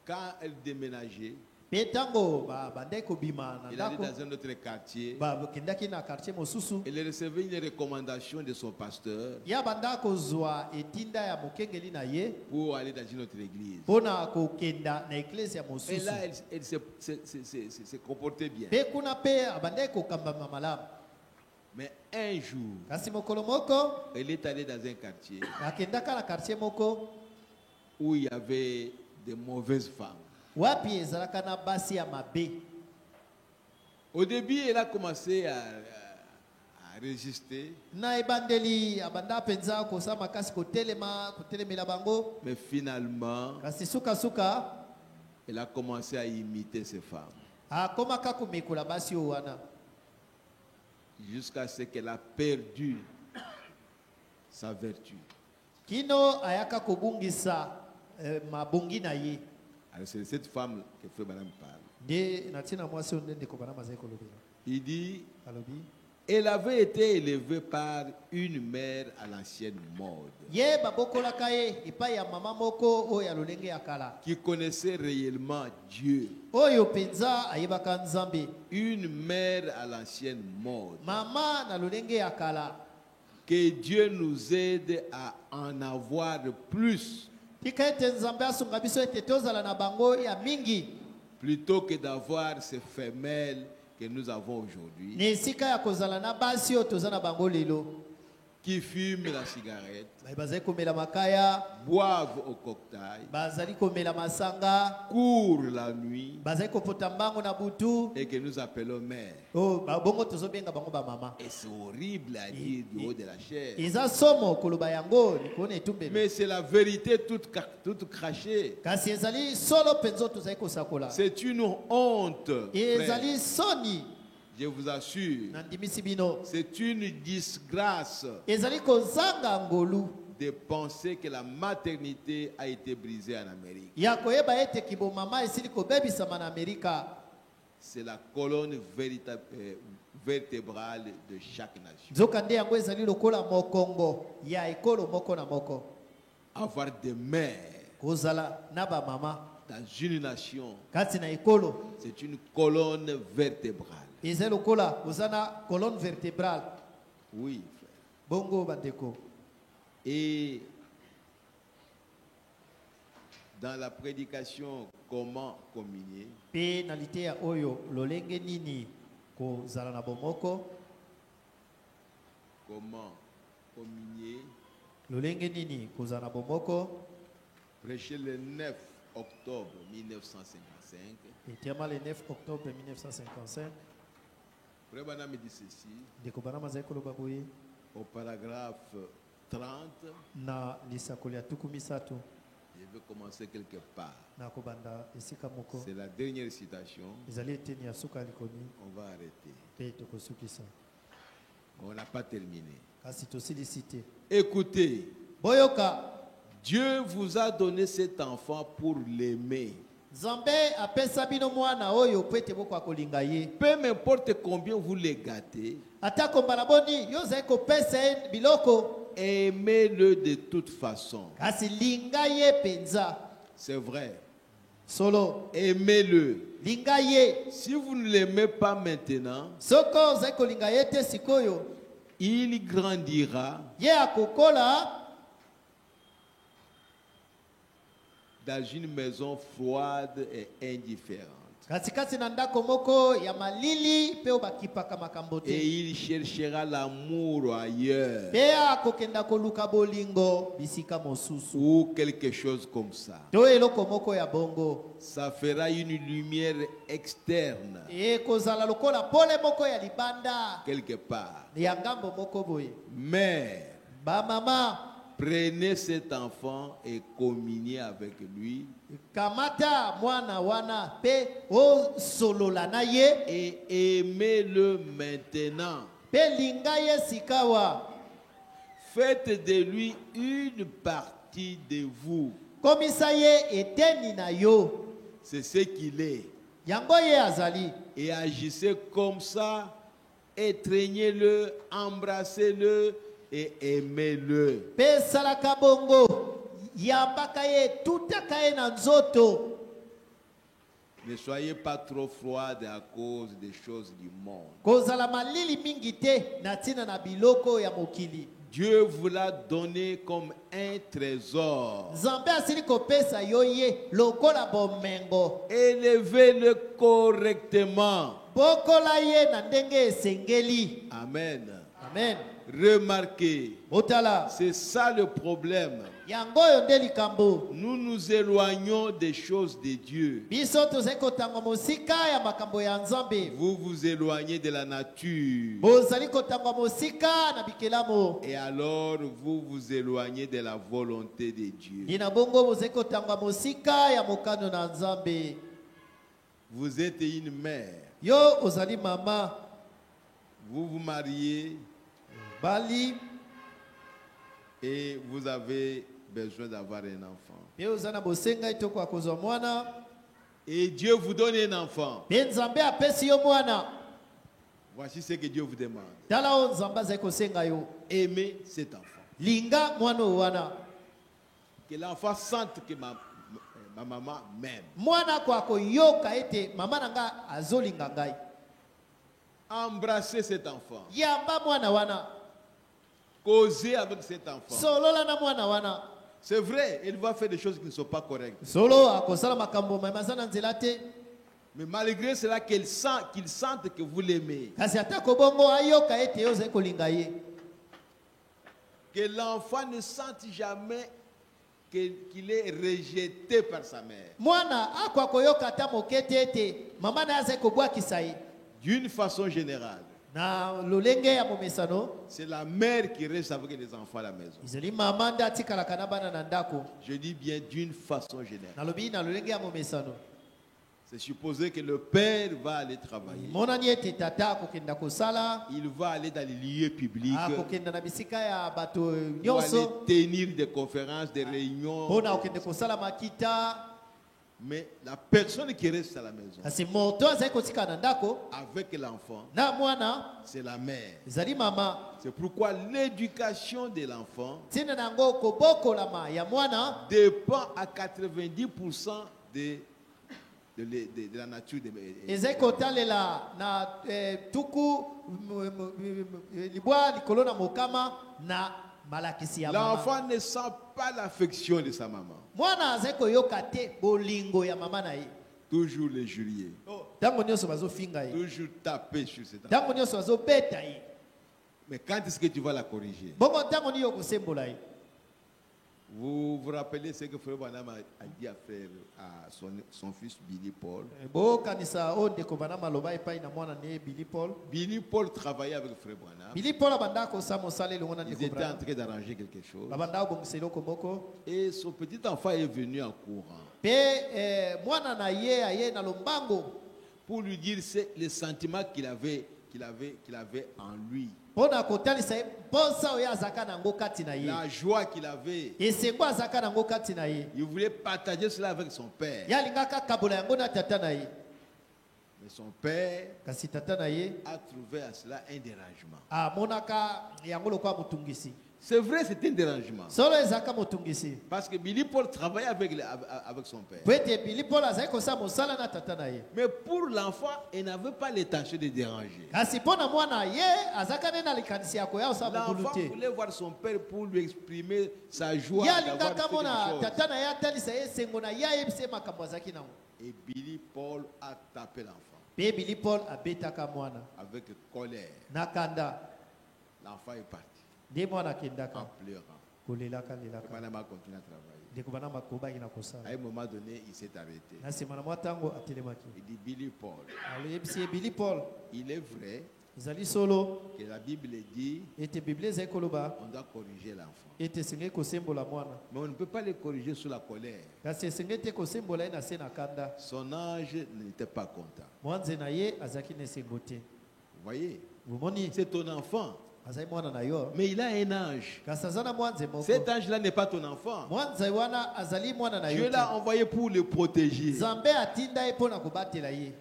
quand elle déménageait, mpe ntango babandaki kobima na elle allait ndako dans un autre quartier. bakendaki na quartier mosusu Elle recevait une recommandation de son pasteur ye abanda kozwa etinda ya mokengeli na ye pour aller dans une autre église. mpo na kokenda na eklesia Et mosusu. là, elle se comportait bien. mpe kuna mpe abandaki kokambama malamu. Mais un jour, kasi mokolo moko elle est allée dans un quartier akendaka na quartier moko où il y avait de mauvaises femmes. wapi ezalaka na basi ya mabe. Au début, elle a commencé à résister, na ebandeli abanda mpenza kosa makasi kotelemela bango, mais finalement, kasi sukasuka elle a commencé à imiter ces femmes akomaka komekola basi oyo wana jusqu'à ce qu'elle a perdu sa vertu. kino ayaka kobungisa mabongi na ye. Alors c'est de cette femme que Frère Branham parle. nde na ntina mwasi oyo nde ndeko bana mazali kolobela Il dit, alobi elle avait été élevée par une mère à l'ancienne mode, ye babokolaka ye epai ya mama moko oyo ya lolenge ya kala qui connaissait réellement Dieu. oyo mpenza ayebaka nzambe. Une mère à l'ancienne mode. mama na lolenge ya kala. Que Dieu nous aide à en avoir plus, tika ete nzambe asunga biso ete tozala na bango ya mingi plutôt que d'avoir ces femelles que nous avons aujourd'hui, na esika ya kozala na basi oyo toza na bango lelo qui fument la cigarette, bazali komela makaya, boivent au cocktail, bazali komela masanga, courent la nuit bazali kopota mbango na butu et que nous appelons mères. oyo bongo tozobenga bango bamama. Et c'est horrible à dire du haut de la chair. eza somo koloba yango likolo na etumbelo, Mais c'est la vérité toute crachée. kasi ezali solo mpenza oyo tozali kosakola. C'est une honte. Frère. ezali soni Je vous assure. na ndimisi bino, C'est une disgrâce ezali kozanga ngolu de penser que la maternité a été brisée en Amérique. ya koyeba ete kibomama esili kobebisama na Amerika. C'est la colonne vertébrale de chaque nation. nzoka nde yango ezali lokola mokongo ya ekolo moko na moko. Avoir des mères kozala na bamama dans une nation, kati na ekolo c'est une colonne vertébrale. eza lokola koza na colonne vertébrale. Oui, frère. bongo bandeko. Et dans la prédication comment communier, mpe na liteya oyo lolenge nini kozala na bomoko, comment communier, lolenge nini kozala na bomoko. prêché le 9 octobre 1955. etiama le 9 octobre 1955. Frère Branham me dit ceci, ndeko bana mazali koloba boye au paragraphe 30, na lisakoli ya tuku misato je vais commencer quelque part. na kobanda esika moko. C'est la dernière citation, ezali eteni ya suka likomi on va arrêter. mpe tokosukisa, On n'a pas terminé. kasi tosilisi te. Écoutez, boyoka, Dieu vous a donné cet enfant pour l'aimer. nzambe apesa bino mwana oyo po ete bokoka kolinga ye. Peu m'importe combien vous les gâtez, atako mbala boni yo ozali kopesa ye biloko, aimez-le de toute façon. kasi linga ye penza. C'est vrai. Solo. Aimez-le. Linga ye. Si vous ne l'aimez pas maintenant, Soko zeko linga ye te sikoyo. il grandira Ye akokola dans une maison froide et indifférente. katikati na ndako moko ya malili pe obakipaka makambo Et te. il cherchera l'amour ailleurs Pe akokenda koluka bolingo bisika mosusu. ou quelque chose comme ça. To eloko moko ya bongo. Ça fera une lumière externe E kozala lokola pole moko ya libanda quelque part. ya ngambo moko boye. Mais Ba mama prenez cet enfant et communiez avec lui kamata mwana wana pe o solola na ye et aimez-le maintenant. pe linga ye sikawa. Faites de lui une partie de vous. Komisa ye eteni na yo. C'est ce qu'il est. Yango ye azali. Et agissez comme ça, étreignez-le, embrassez-le et aimez-le. Pe salaka bongo yambaka ye tutaka ye na nzoto. Ne soyez pas trop froide à cause des choses du monde. Kozala malili mingi te na tina na biloko ya mokili. Dieu vous l'a donné comme un trésor. Nzambe asili kopesa yo ye lokola bomengo. Élevez-le correctement. Bokola ye na ndenge esengeli. Amen. Amen. Remarquez, Otala. c'est ça le problème. Yango yo nde likambo. Nous nous éloignons des choses de Dieu. Biso tozeko tango mosika ya makambo ya Nzambe. Vous vous éloignez de la nature. Bozali kotango mosika na bikelamo. Et alors, vous vous éloignez de la volonté de Dieu. Dina bongo bozeko tango mosika ya mokano na Nzambe. Vous êtes une mère. Yo ozali mama. Vous vous mariez Bali. et vous avez besoin d'avoir un enfant. Pe ozana bosenga itoko akozwa mwana. Et Dieu vous donne un enfant. Pe Nzambe apesi yo mwana. Voici ce que Dieu vous demande. Tala o Nzambe azeko senga yo. Aimez cet enfant. Linga mwana wana. Que l'enfant sente que ma maman m'aime. Mwana kwa koyoka ete mama nanga azolinga ngai. Embrassez cet enfant. Yamba mwana wana. Causez avec cet enfant. Solola na mwana wana. C'est vrai, il va faire des choses qui ne sont pas correctes. Solo akosala makambo mamazana nzela te. Mais malgré cela, qu'il sente que vous l'aimez. Kasi atako bongo ayoka ete yo zeko linga ye. Que l'enfant ne sente jamais qu'il est rejeté par sa mère. Mwana akwa koyoka ata mokete ete mama na zeko bwakisa ye. D'une façon générale, Na lolenge ya momesano. c'est la mère qui reste avec les enfants à la maison. Izeli mama nda tikala kana bana na ndako. Je dis bien d'une façon générale. Na lobi na lolenge ya momesano. C'est supposé que le père va aller travailler. Monani ete tata akokenda kosala. Il va aller dans les lieux publics. Akokenda na bisika ya bato Pour aller nyonso. tenir des conférences, des réunions. Pona okende kosala makita. Mais la personne qui reste à la maison Kasi moto azeko tika na ndako. avec l'enfant, Na mwana. c'est la mère. Izali mama. C'est pourquoi l'éducation de l'enfant Tina nango kobokolama ya mwana. dépend à 90% de la nature de Ezeko talela na tuku libwa likolo na mokama na malakisi ya mama. L'enfant ne sent pas l'affection de sa maman. Mwana azeko yoka te bolingo ya mama na ye. Toujours les julier. Tango nyonso bazofinga ye. Toujours taper sur cet enfant. Tango nyonso bazobeta ye. Mais quand est-ce que tu vas la corriger? Bongo tango niyo kosembola ye. Vous vous rappelez ce que Frère Branham a dit à son fils Billy Paul? Bo kanisa onde ko bana maloba epai na mwana ne Billy Paul. Billy Paul travaillait avec Frère Branham. Billy Paul abanda ko sa mosale le ngona Ils ndiko étaient en bra. train d'arranger quelque chose. Abanda ko mselo ko moko. Et son petit enfant est venu en courant Pe mwana na ye aye na lombango. pour lui dire les sentiments qu'il avait en lui. Pona kotalisa ye bonsa oya azaka na ngo kati na ye. La joie qu'il avait. Esengo azaka na ngo kati na ye. Il voulait partager cela avec son père. Ya lingaka kabola yango na tata na ye. Mais son père Kasi tata na ye a trouvé à cela un dérangement. monaka yango lokwa mutungisi. C'est vrai, c'est un dérangement. Solo ezaka motungisi. Parce que Billy Paul travaillait avec son père. Pwete Billy Paul azai kosa mosala na tata na ye. Mais pour l'enfant, il n'avait pas l'intention de déranger. Kasi pona mwana ye azaka nena likanisi yako ya osa L'enfant mukuluté. voulait voir son père pour lui exprimer sa joie Ya d'avoir lingaka fait mona quelque chose. tata na ya talisa ye sengo na ya yebise makambo azaki nango. Et Billy Paul a tapé l'enfant Pe Billy Paul abetaka mwana avec colère. nakanda. L'enfant est parti Nde mwana en kendaka pleurant. kolelaka Le lelaka. madame a continué à travailler. Ndeko bana makoba ina À kosala. un moment donné, il s'est arrêté. Na sima na mwatango atelemaki. Il dit Billy Paul, Alors yebisi Billy Paul il est vrai ezali solo que la Bible dit ete Bible ezali koloba on doit corriger l'enfant. ete esengeli kosembola mwana. Mais on ne peut pas le corriger sous la colère. Kasi esengeli te kosembola ye na se na kanda. Son ange n'était pas content. Mwanze na ye azaki na esengo te. Vous voyez, Bomoni c'est ton enfant. azali mwana na yo. Mais il a un ange. Kasi aza na mwanze moko. Cet ange-là n'est pas ton enfant. Mwanze wana azali mwana na yo. Dieu l'a envoyé pour le protéger. Nzambe atinda ye mpona kobatela ye.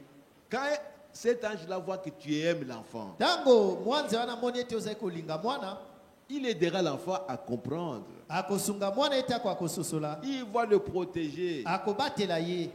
Quand cet ange-là voit que tu aimes l'enfant, Tango mwanze wana moni ete ozali kolinga mwana, il aidera l'enfant à comprendre. akosunga mwana ete ako akososola. Il va le protéger. Akobatela ye.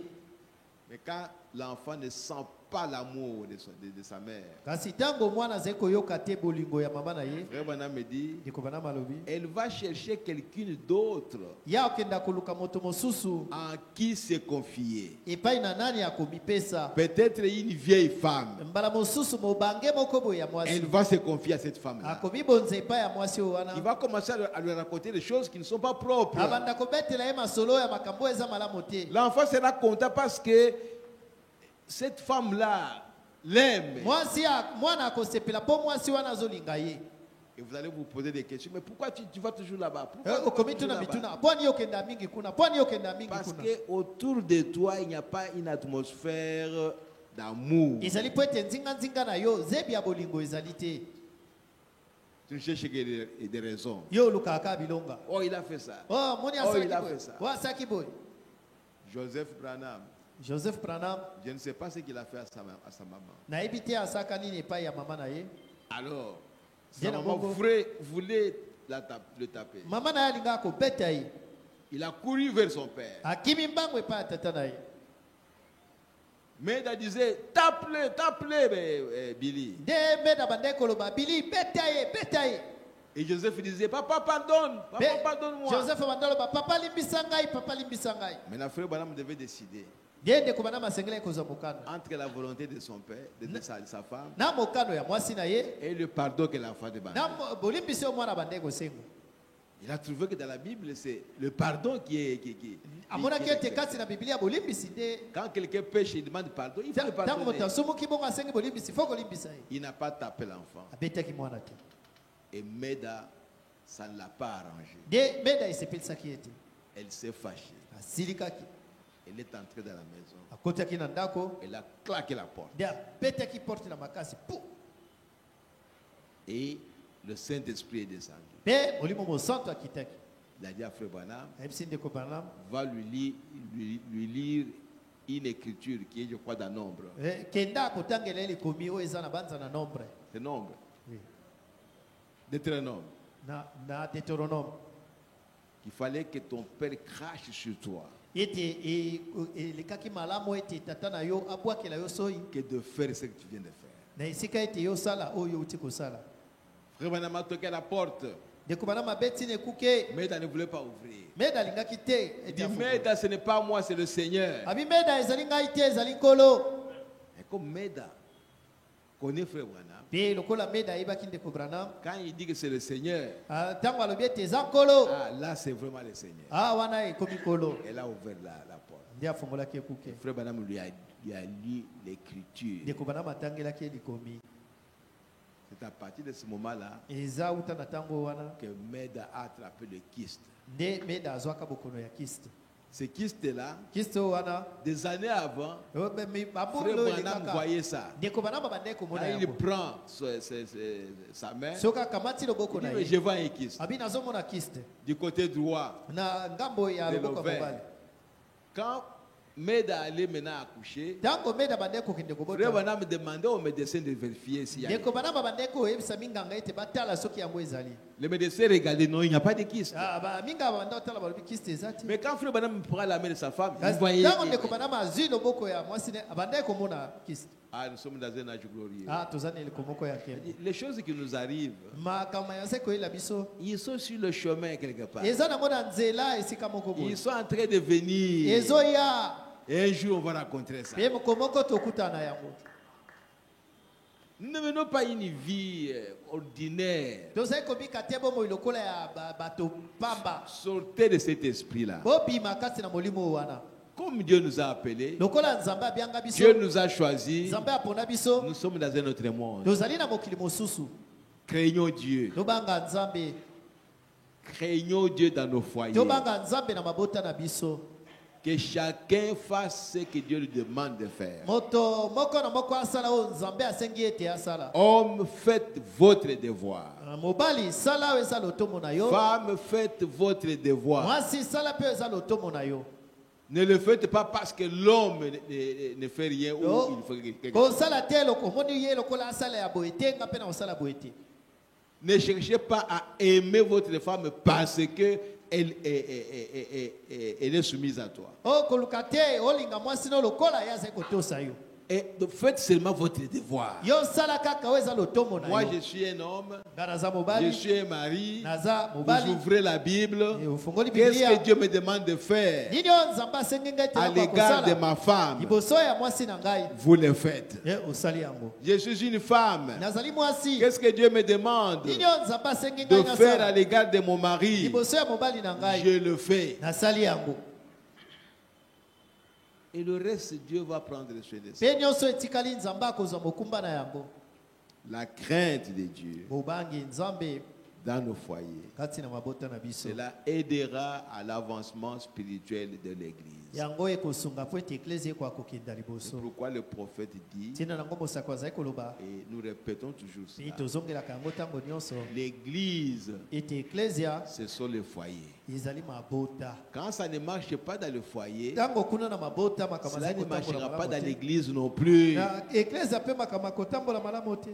Mais quand l'enfant ne sent pas l'amour de sa mère, Kasi tango mwana azali koyoka te bolingo ya mama na ye. Frère Branham me dit, Ndeko bana malobi. elle va chercher quelqu'un d'autre Ya okenda koluka moto mosusu. en qui se confier. Epai na nani akomipesa. Peut-être une vieille femme. Mbala mosusu mobange moko boye ya mwasi. Elle va se confier à cette femme-là. Akomibonza epai ya mwasi oyo Il wana. va commencer à lui raconter des choses qui ne sont pas propres. Abanda kobetela ye masolo ya makambo eza malamu te. L'enfant sera content parce que cette femme-là l'aime. Mwana akosepela po mwasi wana azolinga ye. Et vous allez vous poser des questions. Mais pourquoi tu vas toujours là-bas? Pourquoi tu vas Okomi toujours tuna là-bas? mituna. Pwani yokenda mingi kuna. Pwani yokenda mingi Parce kuna. qu'autour de toi, il n'y a pas une atmosphère d'amour. Ezali po ete nzinga na yo zebi ya bolingo ezali te. Tu ne cherches que des raisons. Yo lukaka bilonga. Oh, il a fait ça. Oh, moni Oh, il asaki a boy. fait ça. Wa asaki boy. Joseph Branham, Joseph Branham je ne sais pas ce qu'il a fait à sa maman. na ebite asaka nini epai ya mama na ye. Alors, sa Bien maman bongo. voulait le taper. Mama na ye alinga akobeta ye. Il a couru vers son père. Akimi mbango epai ya tata na ye. Mais il disait, tape-le, Billy. Nde meda bandai koloba Billy beta ye. Et Joseph disait, papa, pardonne, papa, pardonne-moi. Joseph bandaloba papa limbisa ngai. Maintenant, frère Branham devait décider Nde ndeko bana masengele kozwa mokano. entre la volonté de son père, de sa femme, Na mokano ya mwasi na ye. et le pardon que l'enfant demandait. Na bolimbisi mwana bandai kosenga. Il a trouvé que dans la Bible, c'est le pardon qui est. Amona kete kasi na Biblia bolimbisi nde. Quand quelqu'un pêche, il demande pardon, il faut le Tango pardonner. moto asumuki bongo asengi bolimbisi fo kolimbisa ye. Il n'a pas tapé l'enfant. Abetaki mwana te. Et Meda, ça ne l'a pas arrangé. Nde meda esepelisaki ete. Elle s'est fâchée. Asilikaki. Elle est entrée dans la maison. Akotaki na ndako. Elle a claqué la porte. Nde abetaki porte na makasi. Pou. Et le Saint-Esprit est descendu. Pe molimo mosantu akitaki. Il a dit à Frère Branham, Ayebisi ndeko Branham. va lui lire une écriture qui est, je crois, d'un nombre. Kenda akotangela ele komi oyo eza na banza na nombre. C'est nombre. Oui. Deutéronome. Na Deutéronome. Qu'il fallait que ton père crache sur toi. Ete elekaki malamu ete tata na yo abwakela yo soi. Que de faire ce que tu viens de faire. Na esika ete yo sala oyo uti kosala. Frère Branham a toqué à la porte. Ndeko Branham abeti ne kuke. Meda ne voulait pas ouvrir. Meda alingaki te. Il dit, Meda, ce n'est pas moi, c'est le Seigneur. Abi meda ezali ngai te ezali nkolo. Et comme Meda connaît Frère Branham, Pe lokola meda ayebaki ndeko Branham. quand il dit que c'est le Seigneur, Ntango alobi ete eza nkolo. là c'est vraiment le Seigneur. Wana ekomi nkolo. Elle a ouvert la porte. Nde afungolaki ekuke. Frère Branham lui a lu l'écriture. Ndeko Branham atangelaki elikomi. C'est à partir de ce moment-là Eza uta na ntango wana. que Meda a attrapé le kyste. Nde meda azwaka bokono ya kiste. Ce kyste-là, Kiste wana. des années avant, Frère Frère Branham voyait ça. Ndeko Branham abandai komona Quand il yango. prend sa main, Soki akamati loboko il na dit, mais ye. je vois un kyste. Abi nazomona kiste. Du côté droit, Na ngambo ya de loboko ya l'ovaire. mobali. Quand m'aide à aller maintenant accoucher. Tango meda bandeko kende Frère kobota. Bana me demandait au médecin de vérifier s'il y a. Ndeko bana bandeko yebisa minganga ete batala soki yango ezali. Le médecin regardait, non, il n'y a pas de kyste. Ah ba minga banda otala balobi kiste ezati. Mais quand Frère Bana me prend la main de sa femme, vous voyez. Tango ndeko bana mazwi loboko ya mwasi ne bandeko mona kiste. Ah, nous sommes dans un âge glorieux. Ah tozani le komoko ya kembo. Les choses qui nous arrivent, Makama ya seko ila biso. ils sont sur le chemin quelque part. Eza na ngona nzela esika moko boye. Ils sont en train de venir. Ezo ya Et un jour, on va rencontrer ça. pe komoko tokutana yango. Nous ne menons pas une vie ordinaire. Tozai kobika te bomo ilokola ya bato pamba. Sortez de cet esprit-là. Bobi makasi na molimo wana. Comme Dieu nous a appelés, Lokola nzamba bianga biso. Dieu nous a choisis, Nzamba apona biso. nous sommes dans un autre monde. Tozali na mokili mosusu. Craignons Dieu. Tobanga nzambe. Craignons Dieu dans nos foyers. Tobanga nzambe na mabota na biso. Que chacun fasse ce que Dieu lui demande de faire. Moto moko na moko asala o nzambe asengi ete asala. Homme, faites votre devoir. Mobali sala o eza lotomo na yo. Femme, faites votre devoir. Mwasi sala pe eza lotomo na yo. Ne le faites pas parce que l'homme ne fait rien ou il fait quelque chose. Kosala te loko moni ye lokola asala ya boete ngape na osala boete. Ne cherchez pas à aimer votre femme parce que elle est soumise à toi. Oh kolukate olinga mwasi no lokola ya ze kotosa yo. Et donc faites seulement votre devoir. Yo sala kaka weza lotomo na yo. Moi je suis un homme, Garaza je mobali. suis un mari. Naza Vous mobali. ouvrez la Bible. Ufungoli Qu'est-ce Biblia. que Dieu me demande de faire Nini yo nzamba sengenga ete à na l'égard de kosala. ma femme? Liboso ya mwasi na ngai. Vous le faites. Osali yango. Je suis une femme. Nazali mwasi. Qu'est-ce que Dieu me demande Nini yo nzamba sengenga de na faire à sala. l'égard de mon mari? Liboso ya mobali na ngai. Je le fais. Nasali yango. Et le reste, Dieu va prendre soin de ça. Pe nyonso etikali nzamba akozwa mokumba na yango. La crainte de Dieu Bobangi nzambe dans nos foyers. kati na mabota na biso. Cela aidera à l'avancement spirituel de l'Église. Yango ekosunga po ete eklezia ekwa kokenda C'est liboso. pourquoi le prophète dit, Tina nango mosako azali koloba. et nous répétons toujours Pe cela, tozongelaka yango ntango nyonso. l'Église, Ete eklezia ce sont les foyers. ezali mabota. Quand ça ne marche pas dans le foyer, Ntango kuna na mabota makambo cela azali ne kotambola marchera pas malamu dans te. l'Église non plus. Na eklezia pe makambo kotambola malamu te.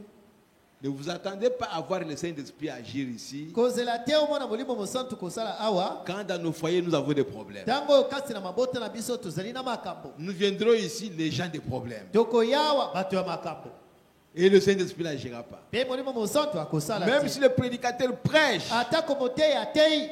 Ne vous attendez pas à voir le Saint-Esprit agir ici Kozela te omona molimo mosantu kosala awa. quand dans nos foyers nous avons des problèmes. Ntango kasi na mabota na biso tozali na makambo. Nous viendrons ici les gens des problèmes. Tokoyawa bato ya makambo. Et le Saint-Esprit n'agira pas. Pe molimo mosantu akosala Même te. si le prédicateur prêche, Atako mote ya tei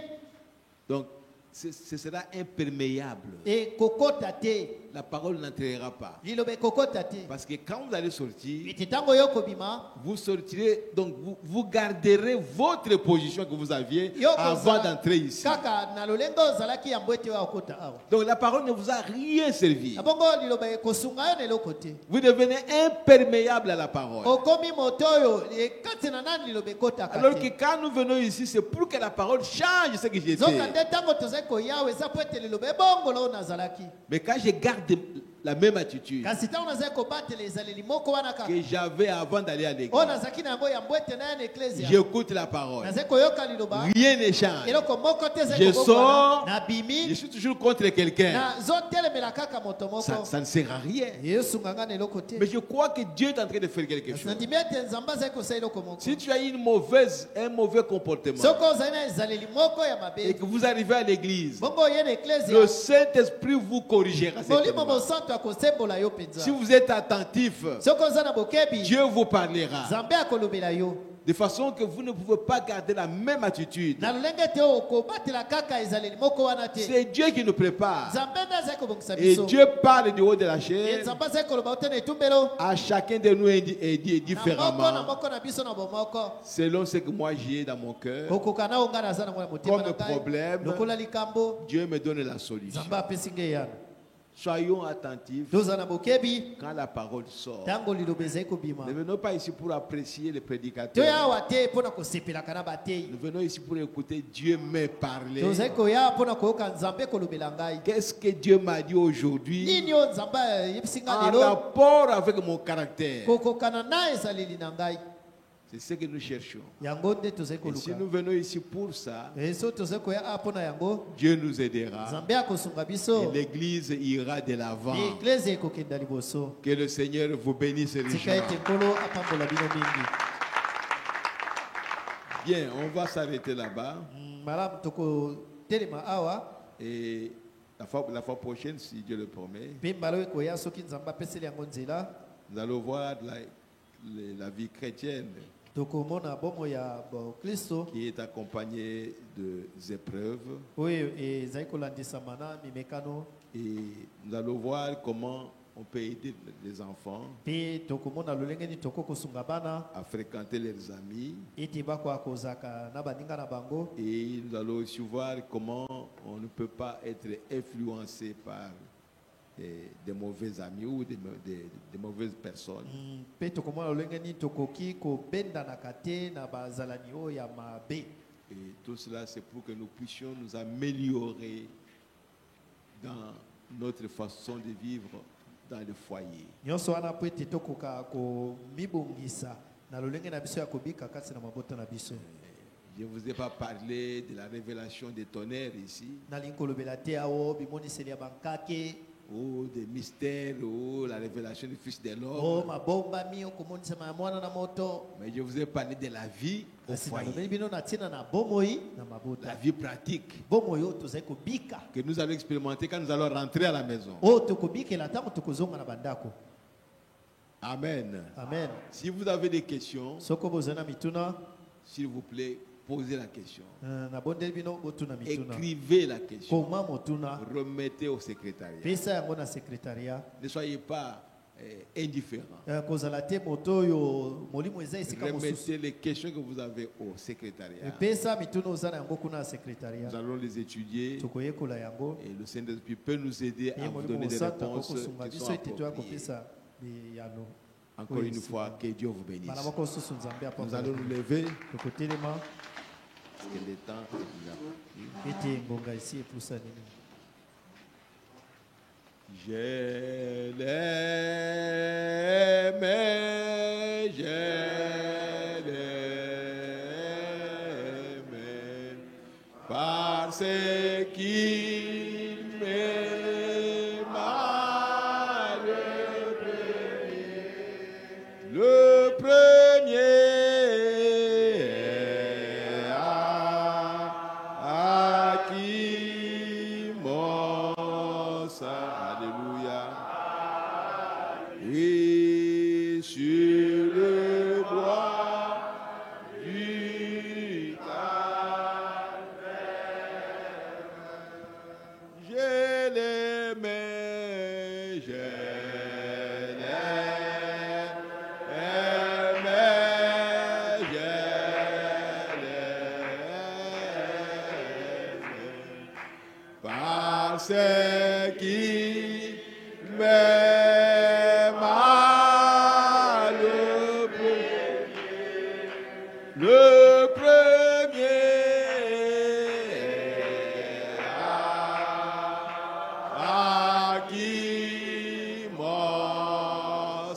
donc ce sera imperméable. e kokota te. La parole n'entrera pas. Lilobe kokota te. Parce que quand vous allez sortir, Ete ntango yo kobima vous sortirez, donc vous garderez votre position que vous aviez yo avant d'entrer ici. kaka na lolengo ozalaki yango ete oyo akota awa. Donc la parole ne vous a rien servi. Abongo liloba ekosunga yo na eloko te. Vous devenez imperméable à la parole. Okomi moto oyo kati na nani liloba ekotaka Alors que te. quand nous venons ici, c'est pour que la parole change ce que j'étais. Zoka te ntango tozali koyawa eza po ete liloba ebongola oyo nazalaki. Mais quand je garde la même attitude Kasi ntango nazali kobatela ezaleli moko wana kaka. que j'avais avant d'aller à l'église, Oyo nazalaki na yango ya mbwete na ya na eklezia. j'écoute la parole. Nazali koyoka liloba. Rien ne change. Eloko moko te Je ezali sors, kobongwana. Na Je bimi. suis toujours contre quelqu'un. Na zotelemela kaka moto moko. Ça ne sert à rien. Eyosunganga na eloko te. Mais je crois que Dieu est en train de faire quelque chose. Nandimi ete nzambe azali kosala eloko moko. Si tu as un mauvais comportement Soki ozali na ezaleli moko ya et mabe. que vous arrivez à l'église, Bongo oye na le eklezia. Saint-Esprit vous corrigera. Molimo certainement. mosantu akosembola yo penza. Si vous êtes attentif, Soki oza na bokebi. Dieu vous parlera. Nzambe akolobela yo. De façon que vous ne pouvez pas garder la même attitude. Na lolenge te okobatela kaka ezaleli moko wana te. C'est Dieu qui nous prépare. Nzambe nde azali kobongisa Et biso. Dieu parle du haut de la E chair nzambe azali koloba ote na etumbelo. à chacun de nous Na moko na différemment, moko na biso na bomoko. selon ce que moi j'ai dans mon cœur. Okoka na onga naza na motema Comme na ngai. problème. Lokola likambo. Dieu me donne la solution. Nzambe apesi ngai yana. Soyons attentifs Toza na bokebi. quand la parole sort. Ntango liloba ezali kobima. Ne venons pas ici pour apprécier les prédicateurs. Toya awa te mpona kosepelaka na batei. Nous venons ici pour écouter Dieu me parler. Tozali koya mpona koyoka nzambe kolobela ngai. Qu'est-ce que Dieu m'a dit aujourd'hui Nini oyo nzambe ayebisi ngai en lelo. rapport avec mon caractère? Kokokana na ezaleli na ngai. C'est ce que nous cherchons. yango nde tozali Et si koluka nous venons ici pour ça, so tozali koya awa mpo na yango Dieu nous aidera. nzambe akosunga Et biso l'église ira de l'avant. eglize ekokenda liboso Que le Seigneur vous bénisse tika richement. ete nkolo apambola bino mingi. Bien, on va s'arrêter là-bas. Malamu tokotelema awa Et la fois prochaine, si Dieu le promet, mpe mbala ekoya soki nzambe apeseli yango nzela nous allons voir la vie chrétienne tokomona bomo ya bakristo qui est accompagnée de épreuves. oyo ezali kolandisama na mimekano Et nous allons voir comment on peut aider les enfants mpe tokomona lolenge nini tokoki kosunga bana à fréquenter leurs amis. ete bakoka kozalaka na baninga na bango. Et nous allons aussi voir comment on ne peut pas être influencé par des mauvais amis ou des mauvaises personnes. Mpe tokomona lolenge nini tokoki kobendanaka te na bazalani oyo ya mabe. Et tout cela, c'est pour que nous puissions nous améliorer dans notre façon de vivre dans le foyer. Nyonso wana po ete tokoka komibongisa na lolenge na biso ya kobika kati na mabota na biso. Je ne vous ai pas parlé de la révélation des tonnerres ici, Nalingi kolobela te awo bimoniseli ya bankake ou des mystères, ou la révélation du Fils de o l'homme. mabombami okomonisama ya mwana na moto. Mais je vous ai parlé de la vie au Kasi foyer, nalobeli bino na ntina na bomoi na la mabota. vie pratique Bomoi oyo tozali kobika que nous allons expérimenter quand nous allons rentrer à la maison. oyo tokobikela ntango tokozonga na bandako. Amen. Amen. Si vous avez des questions, Soko bozali na mituna s'il vous plaît, posez la question. nabondeli bino botuna mituna. Écrivez la question. Koma motuna Remettez au secrétariat. pesa yango na sekretariat. Ne soyez pas indifférents. Kozala te moto oyo molimo eza esika mosusu. Remettez les questions que vous avez au secrétariat. Pesa mituna oza na yango kuna na sekretariat. Nous allons les étudier tokoyekola yango et le Saint-Esprit peut nous aider à ye vous molimo donner des mosanta réponses kokosunga qui biso sont ete toya appropriées. kopesa biyano. Encore une fois, que Dieu vous bénisse. Bana moko susu nzambe Nous apambola allons nous lever tokotelema parce que le temps est déjà pris. ete ngonga esi epusa nini. Je l'aimais, parce qu'il m'aima le premier à qui mon sang, alléluia, oui, sur le bois du calvaire, je l'aimais, parce qu'il m'aima le premier à qui mon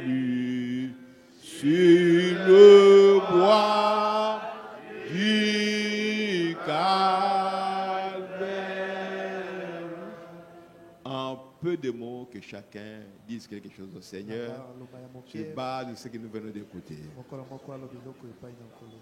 salut sur le bois du calvaire. En peu de mots, que chacun dise quelque chose au Seigneur sur base de ce que nous venons d'écouter. Mokolo moko alobi eloko epai na nkolo.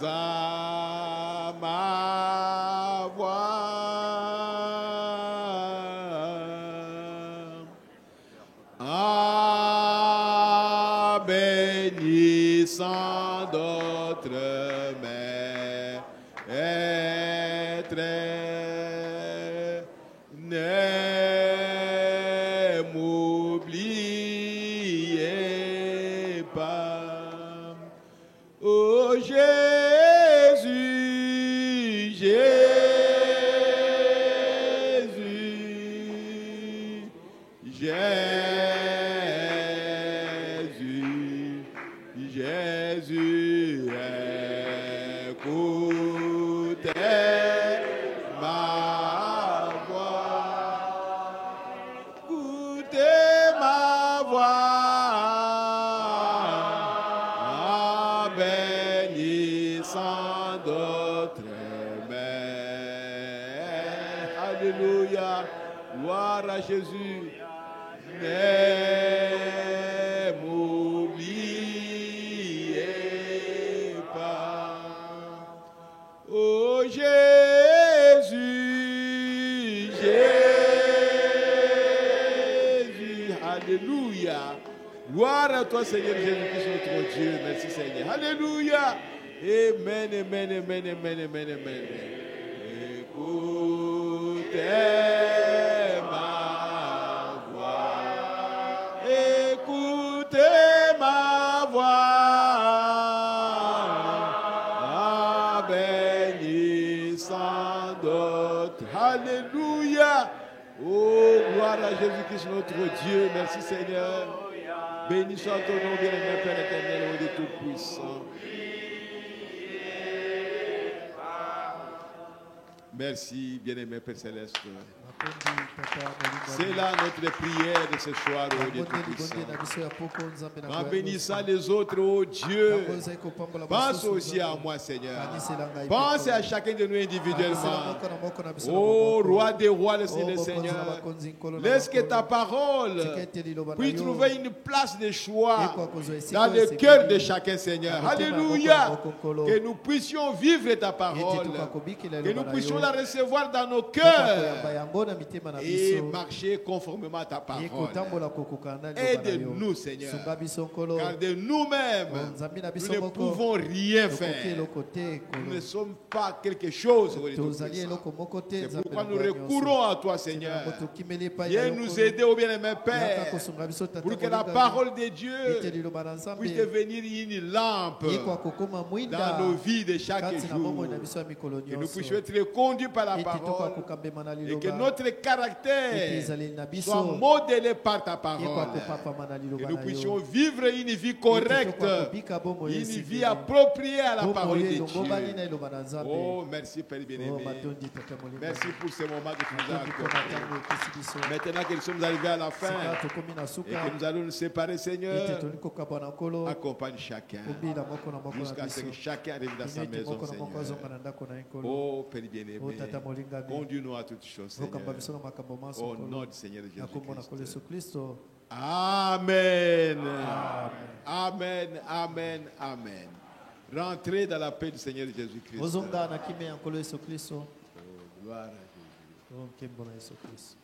à ma voix, en bénissant d'autres maîtres, ne m'oubliez pas. Oh Jésus, Jésus, Jésus, Jésus, écoutez ma voix, écoutez ma voix, en bénissant d'autres mains. Alléluia, gloire à Jésus. Ne m'oubliez pas. Oh Jésus, Jésus, alléluia. Gloire à toi Seigneur Jésus-Christ notre Dieu. Merci Seigneur. Alléluia. Amen, amen, amen, amen, amen, amen. Écoutez ma voix. Écoutez ma voix. Bénissant d'autres. Alléluia. Oh, gloire à Jésus-Christ notre Dieu. Merci Seigneur. Béni soit ton nom, bien-aimé Père éternel, au Dieu tout-puissant. Merci, bien-aimé Père Céleste. C'est là notre prière de ce soir, ô Dieu Tout-Puissant. En bénissant les autres, ô Dieu, pense aussi à moi, Seigneur. Pense à chacun de nous individuellement. Ô Roi des rois, le Seigneur, laisse que ta parole puisse trouver une place de choix dans le cœur de chacun, Seigneur. Alléluia. Que nous puissions vivre ta parole, que nous puissions la recevoir dans nos cœurs et marcher conformément à ta parole. Aide-nous, Seigneur, car de nous-mêmes, nous ne pouvons rien faire. Nous ne sommes pas quelque chose. C'est pourquoi nous recourons à toi, Seigneur. Viens nous aider, au bien-aimé Père, pour que la parole de Dieu puisse devenir une lampe dans nos vies de chaque jour. Que nous puissions être conduits par la parole et que notre caractère soit modélé par ta parole. Que nous puissions vivre une vie correcte, une vie appropriée à la parole de Dieu. Oh, merci Père bien-aimé. Merci pour ce moment que tu nous as accordé. Maintenant que nous sommes arrivés à la fin et que nous allons nous séparer, Seigneur, accompagne chacun jusqu'à ce que chacun arrive dans sa maison, Seigneur. Oh, Père bien-aimé, conduis-nous à toutes choses, Seigneur. Au nom du Seigneur Jésus-Christ. Amen. Amen. Amen. Amen. Rentrez dans la paix du Seigneur Jésus-Christ. Oh, gloire à Jésus.